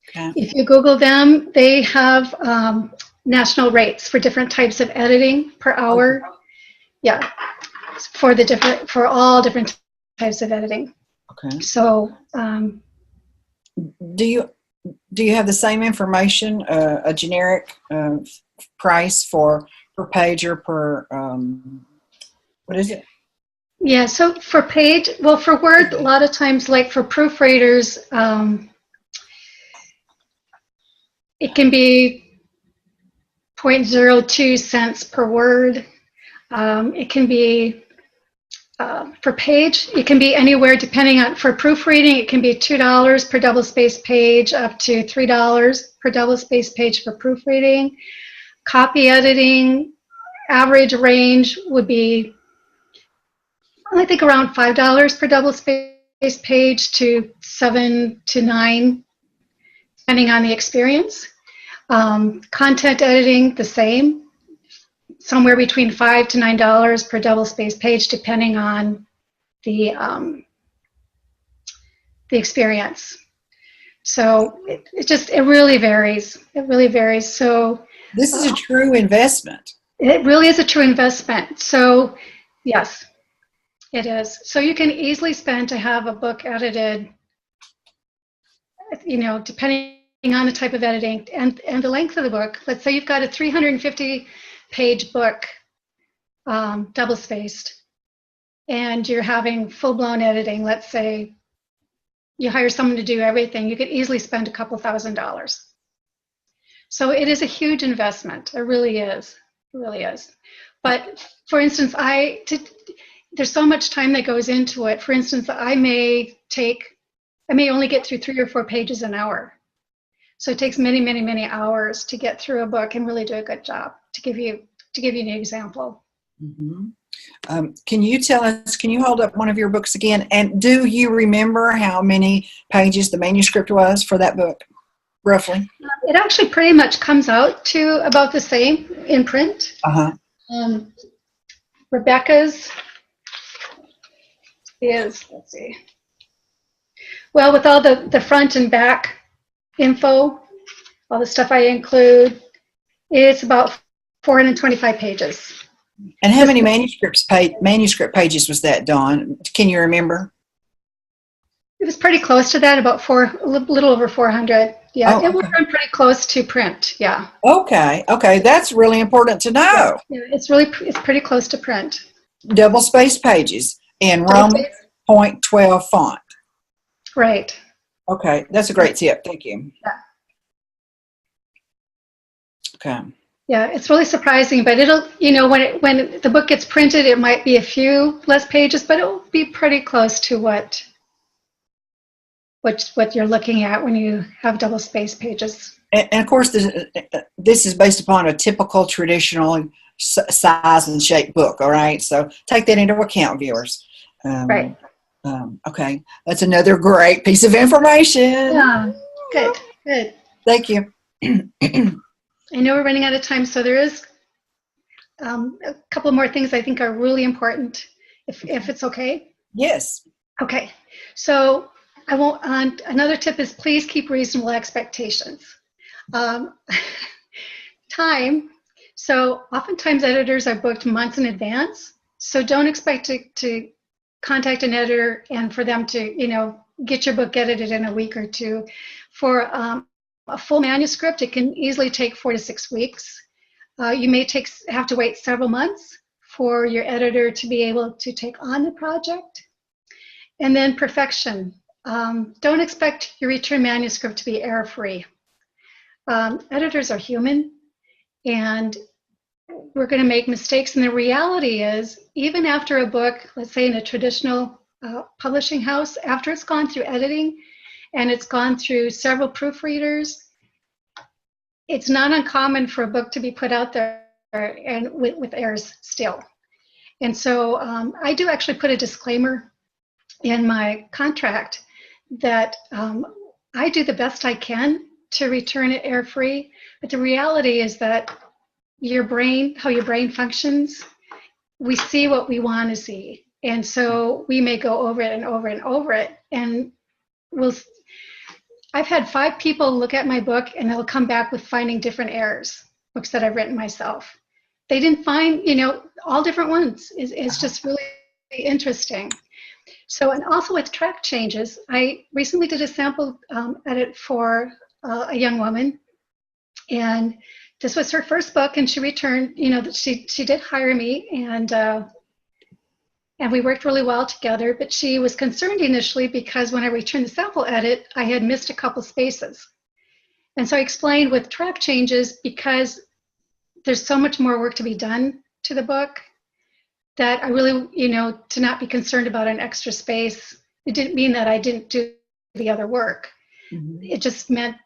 Speaker 2: Okay. If you Google them, they have national rates for different types of editing per hour. Okay. Yeah, for all different types of editing. Okay. So,
Speaker 1: do you have the same information, a generic price for per page or per what is it?
Speaker 2: Yeah, so for page, well, for Word, a lot of times, like for proofreaders, it can be 0.02 cents per word. It can be, for page, it can be anywhere depending on, for proofreading, it can be $2 per double-spaced page up to $3 per double-spaced page for proofreading. Copy editing, average range would be, I think, around $5 per double-spaced page to $7 to $9, depending on the experience. Content editing, the same, somewhere between $5 to $9 per double-spaced page, depending on the experience. So it really varies. It really varies. So
Speaker 1: this is a true investment.
Speaker 2: It really is a true investment. So yes, it is. So you can easily spend to have a book edited, depending on the type of editing and the length of the book. Let's say you've got a 350-page book, double-spaced, and you're having full-blown editing. Let's say you hire someone to do everything. You could easily spend a couple $1,000s. So it is a huge investment. It really is. It really is. But for instance, there's so much time that goes into it. For instance, I may only get through 3 or 4 pages an hour. So it takes many, many, many hours to get through a book and really do a good job. To give you an example.
Speaker 1: Mm-hmm. Can you hold up one of your books again? And do you remember how many pages the manuscript was for that book, roughly?
Speaker 2: It actually pretty much comes out to about the same in print. Uh-huh. Rebecca's is, let's see. Well, with all the front and back info, all the stuff I include, it's about 425 pages.
Speaker 1: And how many manuscript pages was that, Dawn? Can you remember?
Speaker 2: It was pretty close to that, about a little over 400. Yeah, it will run pretty close to print. Yeah.
Speaker 1: Okay, that's really important to know.
Speaker 2: Yeah, it's pretty close to print.
Speaker 1: Double-spaced pages in Roman. .12 font.
Speaker 2: Right.
Speaker 1: Okay, that's a great tip. Thank you.
Speaker 2: Yeah.
Speaker 1: Okay.
Speaker 2: Yeah, it's really surprising, but it'll, when the book gets printed, it might be a few less pages, but it'll be pretty close to what you're looking at when you have double space pages.
Speaker 1: And of course, this is based upon a typical traditional size and shape book. All right, so take that into account, viewers.
Speaker 2: Right.
Speaker 1: Okay, that's another great piece of information.
Speaker 2: Yeah. Good.
Speaker 1: Thank you.
Speaker 2: I know we're running out of time, so there is a couple more things I think are really important, if it's okay.
Speaker 1: Yes.
Speaker 2: Okay. So another tip is please keep reasonable expectations. Time. So oftentimes editors are booked months in advance. So don't expect to contact an editor and for them to, get your book edited in a week or two. For a full manuscript, it can easily take 4 to 6 weeks. You may have to wait several months for your editor to be able to take on the project. And then perfection. Don't expect your return manuscript to be error-free. Editors are human, and we're going to make mistakes. And the reality is, even after a book, let's say in a traditional publishing house, after it's gone through editing and it's gone through several proofreaders, it's not uncommon for a book to be put out there and with errors still. And so I do actually put a disclaimer in my contract that I do the best I can to return it error-free, but the reality is that how your brain functions, we see what we want to see, and so we may go over it and over and over it, and I've had 5 people look at my book and they'll come back with finding different errors, books that I've written myself. They didn't find, all different ones. It's just really interesting. So, and also with track changes, I recently did a sample edit for a young woman, and this was her first book, and she returned, she did hire me, and we worked really well together, but she was concerned initially because when I returned the sample edit, I had missed a couple spaces. And so I explained with track changes, because there's so much more work to be done to the book, that I really, to not be concerned about an extra space. It didn't mean that I didn't do the other work. Mm-hmm. It just meant,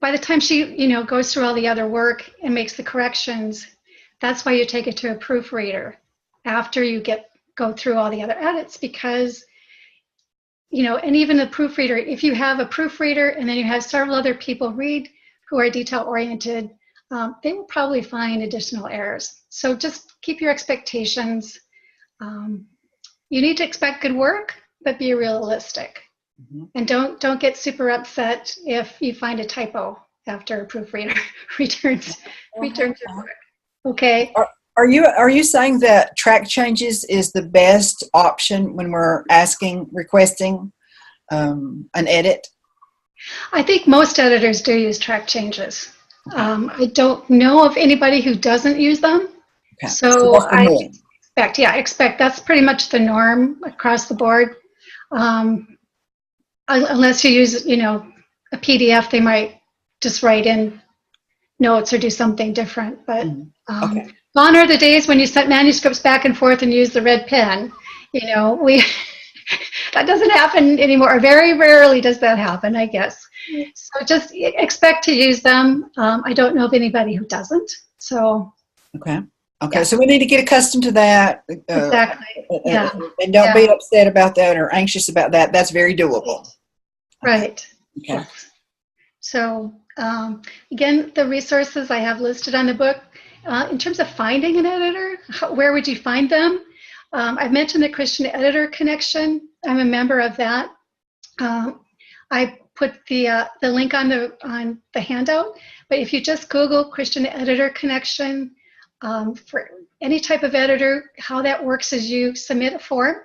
Speaker 2: by the time she, goes through all the other work and makes the corrections, that's why you take it to a proofreader after you go through all the other edits, because, and even the proofreader, if you have a proofreader and then you have several other people read who are detail oriented, they will probably find additional errors. So just keep your expectations. You need to expect good work, but be realistic. Mm-hmm. And don't get super upset if you find a typo after a proofreader returns your work. Okay.
Speaker 1: Are you saying that track changes is the best option when we're requesting an edit?
Speaker 2: I think most editors do use track changes. I don't know of anybody who doesn't use them. Okay. So I expect that's pretty much the norm across the board. Unless you use, a PDF, they might just write in notes or do something different. But gone are the days when you sent manuscripts back and forth and use the red pen. That doesn't happen anymore. Very rarely does that happen, I guess. So just expect to use them. I don't know of anybody who doesn't. So.
Speaker 1: Okay. Yeah. So we need to get accustomed to that.
Speaker 2: Exactly.
Speaker 1: And don't be upset about that or anxious about that. That's very doable.
Speaker 2: Right.
Speaker 1: Okay.
Speaker 2: Yes. So again, the resources I have listed on the book. In terms of finding an editor, where would you find them? I've mentioned the Christian Editor Connection. I'm a member of that. I put the link on the handout. But if you just Google Christian Editor Connection, for any type of editor, how that works is you submit a form.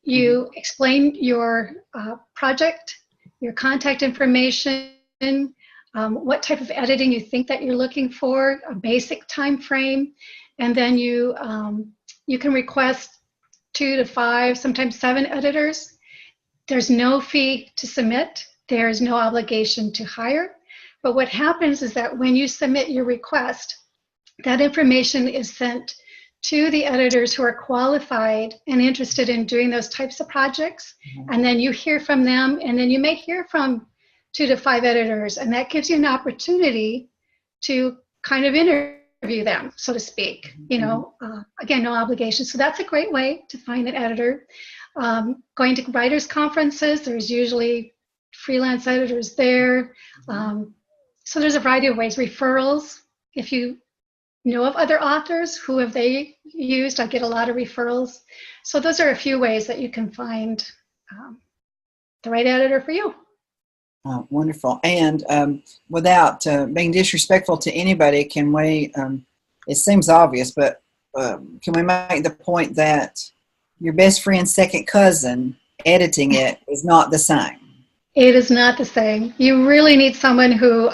Speaker 2: You explain your project, your contact information, what type of editing you think that you're looking for, a basic time frame, and then you can request 2 to 5, sometimes 7 editors. There's no fee to submit. There's no obligation to hire. But what happens is that when you submit your request, that information is sent to the editors who are qualified and interested in doing those types of projects. And then you hear from them, and then you may hear from 2 to 5 editors, and that gives you an opportunity to kind of interview them, so to speak. Again, no obligation. So that's a great way to find an editor. Going to writers' conferences, there's usually freelance editors there. So there's a variety of ways. Referrals, if you know of other authors, who have they used? I get a lot of referrals. So those are a few ways that you can find the right editor for you.
Speaker 1: Wonderful. And without being disrespectful to anybody, can we, it seems obvious, but can we make the point that your best friend's second cousin editing it is not the same?
Speaker 2: It is not the same. You really need someone who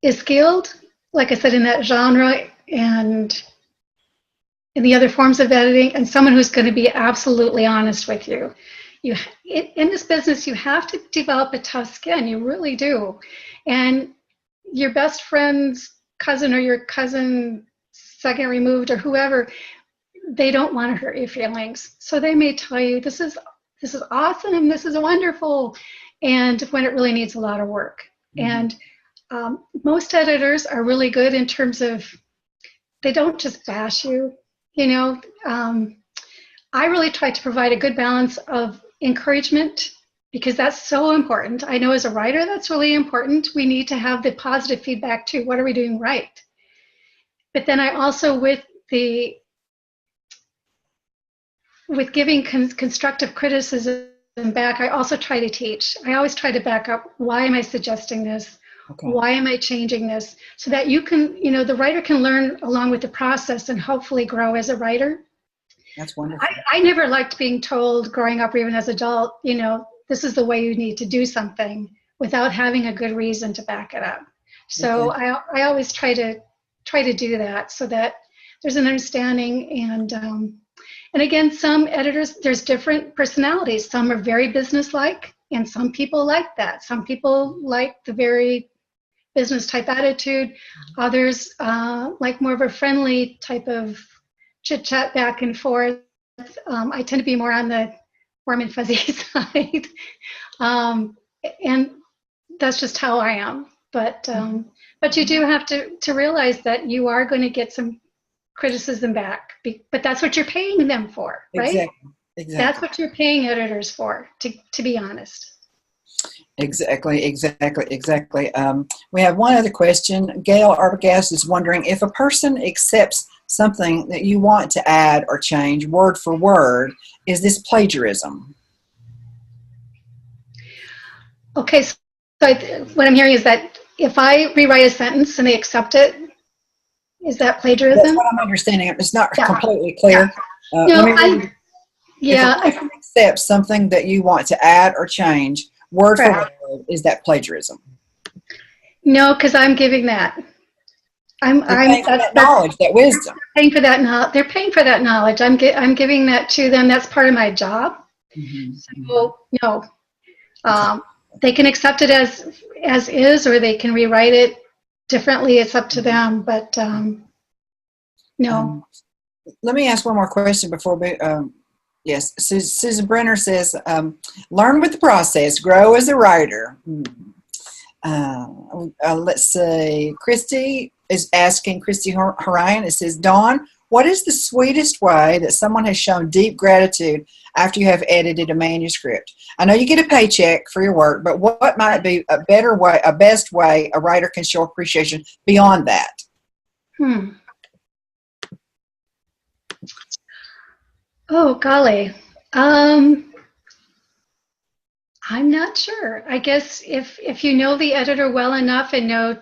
Speaker 2: is skilled, like I said, in that genre and in the other forms of editing, and someone who's going to be absolutely honest with you. In this business, you have to develop a tough skin. You really do. And your best friend's cousin or your cousin second removed or whoever, they don't want to hurt your feelings. So they may tell you, this is awesome, this is wonderful, and when it really needs a lot of work. And most editors are really good in terms of, they don't just bash you. I really try to provide a good balance of encouragement, because that's so important. I know as a writer, that's really important. We need to have the positive feedback too. What are we doing right? But then I also, with giving constructive criticism back, I also try to teach. I always try to back up, why am I suggesting this? Okay. Why am I changing this? So that you can, the writer can learn along with the process and hopefully grow as a writer.
Speaker 1: That's wonderful.
Speaker 2: I never liked being told growing up, or even as an adult, this is the way you need to do something, without having a good reason to back it up. So okay. I always try to do that, so that there's an understanding. And again, some editors, there's different personalities. Some are very businesslike, and some people like that. Some people like the very business type attitude. Others like more of a friendly type of chit chat back and forth. I tend to be more on the warm and fuzzy side. And that's just how I am. But you do have to realize that you are going to get some criticism back, but that's what you're paying them for, right? Exactly. That's what you're paying editors for, to be honest.
Speaker 1: Exactly. We have one other question. Gail Arbogast is wondering, if a person accepts something that you want to add or change word for word, is this plagiarism?
Speaker 2: Okay, so what I'm hearing is that if I rewrite a sentence and they accept it, is that plagiarism?
Speaker 1: That's what I'm understanding. It's not completely clear.
Speaker 2: If
Speaker 1: a person accepts something that you want to add or change word for word, is that plagiarism? No,
Speaker 2: because I'm giving that. I'm
Speaker 1: paying for that knowledge, that wisdom.
Speaker 2: They're paying for that knowledge. I'm giving that to them. That's part of my job. So no, they can accept it as is, or they can rewrite it differently. It's up to them. But no.
Speaker 1: Let me ask one more question before we. Yes, Susan Brenner says, learn with the process, grow as a writer. Let's see. Christy is asking, Christy Horion, it says, Dawn, what is the sweetest way that someone has shown deep gratitude after you have edited a manuscript? I know you get a paycheck for your work, but what might be a better way, a best way a writer can show appreciation beyond that?
Speaker 2: Oh, golly. I'm not sure. I guess if you know the editor well enough and know,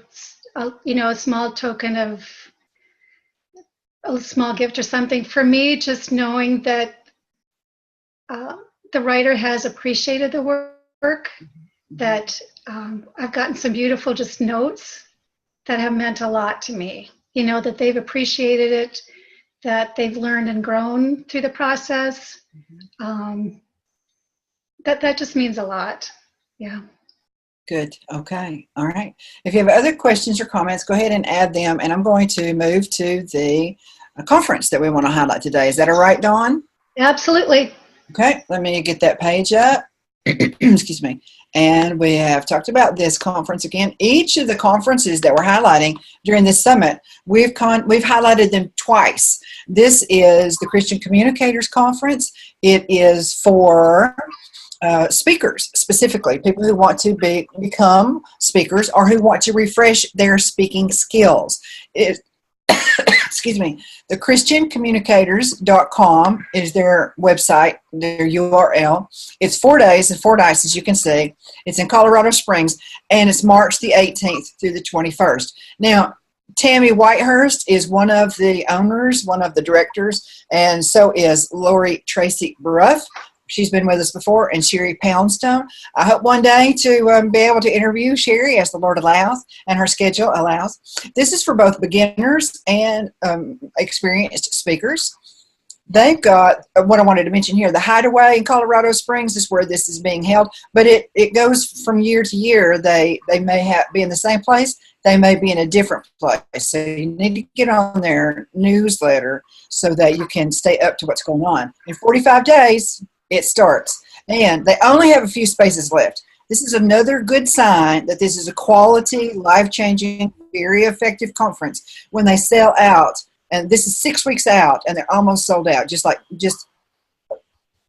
Speaker 2: a small token of a small gift or something, for me, just knowing that the writer has appreciated the work, that I've gotten some beautiful just notes that have meant a lot to me, that they've appreciated it, that they've learned and grown through the process. That just means a lot. Yeah.
Speaker 1: Good. Okay. All right. If you have other questions or comments, go ahead and add them. And I'm going to move to the conference that we want to highlight today. Is that all right, Dawn?
Speaker 2: Absolutely.
Speaker 1: Okay. Let me get that page up. Excuse me. And we have talked about this conference again. Each of the conferences that we're highlighting during this summit, we've highlighted them twice. This is the Christian Communicators Conference. It is for speakers, specifically people who want to become speakers or who want to refresh their speaking skills. Excuse me, the christiancommunicators.com is their website, their URL. It's 4 days and 4 nights, as you can see. It's in Colorado Springs, and it's March the 18th through the 21st. Now, Tammy Whitehurst is one of the owners, one of the directors, and so is Lori Tracy Bruff. She's been with us before, and Sherry Poundstone. I hope one day to be able to interview Sherry as the Lord allows and her schedule allows. This is for both beginners and experienced speakers. They've got what I wanted to mention here. The Hideaway in Colorado Springs is where this is being held, but it goes from year to year. They may be in the same place. They may be in a different place. So you need to get on their newsletter so that you can stay up to what's going on. In 45 days, it starts, and they only have a few spaces left. This is another good sign that this is a quality, life-changing, very effective conference when they sell out. And this is 6 weeks out, and they're almost sold out, just a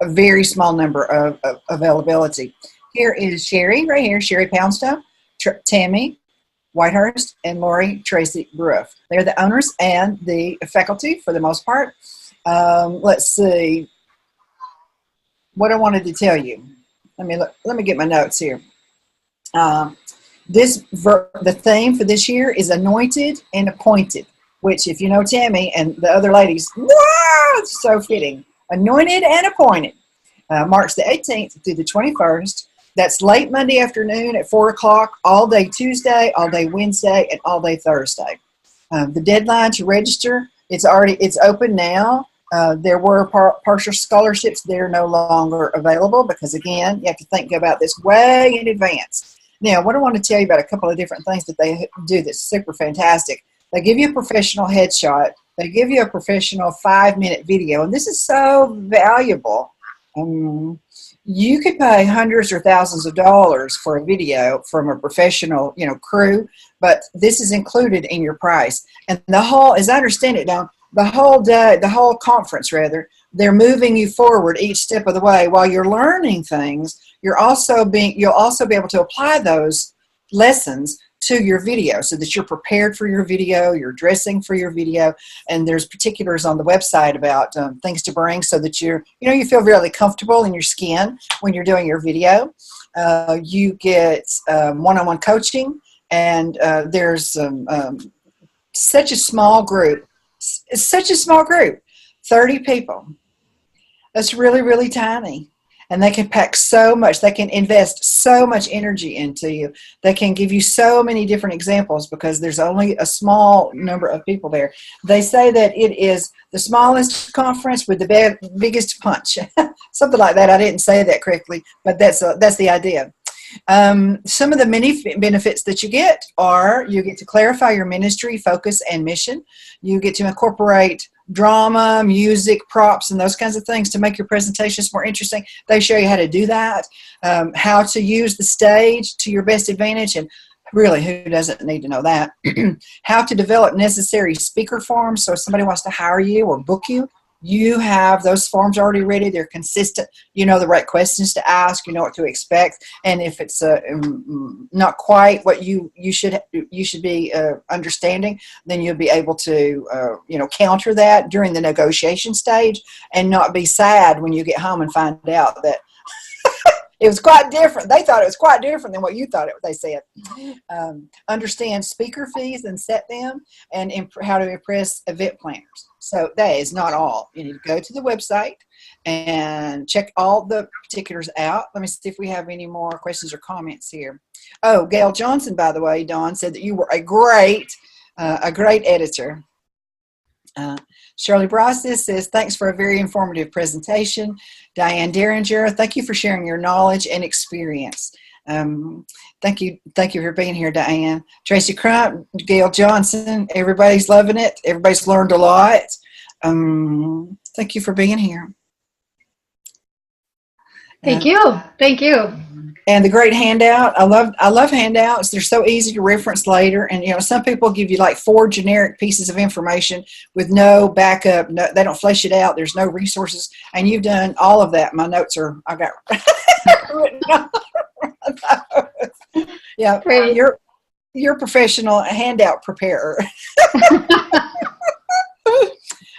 Speaker 1: very small number of availability. Here is Sherry, right here, Sherry Poundstone, Tammy Whitehurst, and Lori Tracy Bruff. They're the owners and the faculty for the most part. Let's see what I wanted to tell you. Let me get my notes here. The theme for this year is anointed and appointed, which, if you know Tammy and the other ladies, it's so fitting. Anointed and appointed. March the 18th through the 21st. That's late Monday afternoon at 4 o'clock, all day Tuesday, all day Wednesday, and all day Thursday. The deadline to register, it's open now. There were partial scholarships. They're no longer available because, again, you have to think about this way in advance. Now, what I want to tell you about a couple of different things that they do that's super fantastic. They give you a professional headshot. They give you a professional 5-minute video, and this is so valuable. You could pay hundreds or thousands of dollars for a video from a professional, crew, but this is included in your price. And the whole, as I understand it, now, the whole conference, rather, they're moving you forward each step of the way. While you're learning things, you'll also be able to apply those lessons to your video so that you're prepared for your video, you're dressing for your video, and there's particulars on the website about things to bring so that you feel really comfortable in your skin when you're doing your video. You get one-on-one coaching, and there's such a small group. It's such a small group, 30 people. That's really, really tiny. And they can pack so much. They can invest so much energy into you. They can give you so many different examples because there's only a small number of people there. They say that it is the smallest conference with the biggest punch. Something like that. I didn't say that correctly, but that's the idea. Some of the many benefits that you get are you get to clarify your ministry, focus, and mission. You get to incorporate drama, music, props, and those kinds of things to make your presentations more interesting. They show you how to do that, how to use the stage to your best advantage, and really, who doesn't need to know that? How to develop necessary speaker forms, so if somebody wants to hire you or book you, you have those forms already ready. They're consistent. You know the right questions to ask. You know what to expect. And if it's not quite what you should be understanding, then you'll be able to counter that during the negotiation stage and not be sad when you get home and find out that it was quite different. They thought it was quite different than what you thought they said. Understand speaker fees and set them, and how to impress event planners. So that is not all. You need to go to the website and check all the particulars out. Let me see if we have any more questions or comments here. Oh, Gail Johnson, by the way, Dawn, said that you were a great editor. Shirley Bryces says, thanks for a very informative presentation. Diane Derringer, thank you for sharing your knowledge and experience. Thank you for being here, Diane. Tracy Crump, Gail Johnson, everybody's loving it. Everybody's learned a lot. Thank you for being here.
Speaker 2: Thank you.
Speaker 1: And the great handout. I love handouts. They're so easy to reference later. And some people give you like 4 generic pieces of information with no backup. No, they don't flesh it out. There's no resources. And you've done all of that. My notes are, I got written on. Yeah,
Speaker 2: great.
Speaker 1: You're a professional handout preparer.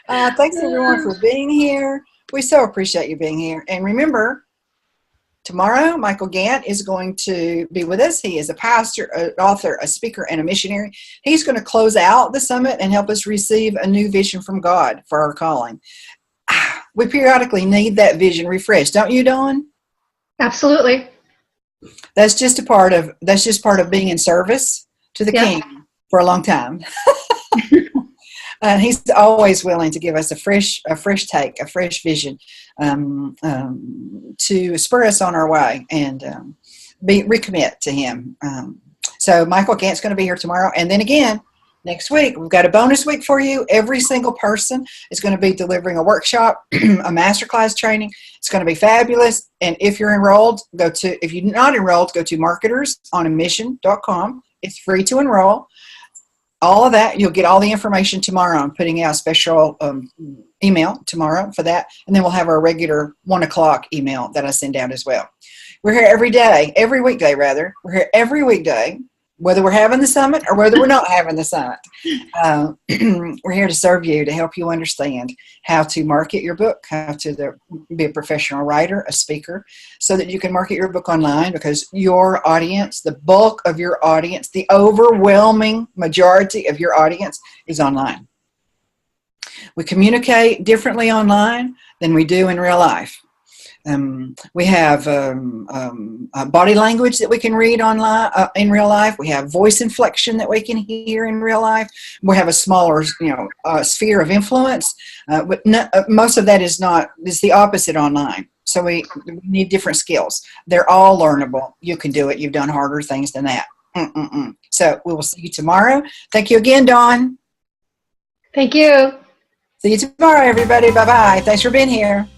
Speaker 1: Thanks everyone for being here. We so appreciate you being here. And remember, tomorrow, Michael Gant is going to be with us. He is a pastor, an author, a speaker, and a missionary. He's going to close out the summit and help us receive a new vision from God for our calling. We periodically need that vision refreshed, don't you, Dawn?
Speaker 2: Absolutely.
Speaker 1: That's just part of being in service to the King for a long time. And he's always willing to give us a fresh take, a fresh vision to spur us on our way and recommit to him. So Michael Gant's going to be here tomorrow. And then again, next week, we've got a bonus week for you. Every single person is going to be delivering a workshop, a masterclass training. It's going to be fabulous. And if you're enrolled, if you're not enrolled, go to marketersonamission.com. It's free to enroll. All of that, you'll get all the information tomorrow. I'm putting out a special email tomorrow for that. And then we'll have our regular 1 o'clock email that I send out as well. We're here every weekday. We're here every weekday, whether we're having the summit or whether we're not having the summit. We're here to serve you, to help you understand how to market your book, how to be a professional writer, a speaker, so that you can market your book online, because your audience, the bulk of your audience, the overwhelming majority of your audience is online. We communicate differently online than we do in real life. We have body language that we can read online in real life. We have voice inflection that we can hear in real life. We have a smaller, sphere of influence, but most of that is the opposite online. So we need different skills. They're all learnable. You can do it. You've done harder things than that. So we will see you tomorrow. Thank you again, Dawn.
Speaker 2: Thank you.
Speaker 1: See you tomorrow, everybody. Bye-bye. Thanks for being here.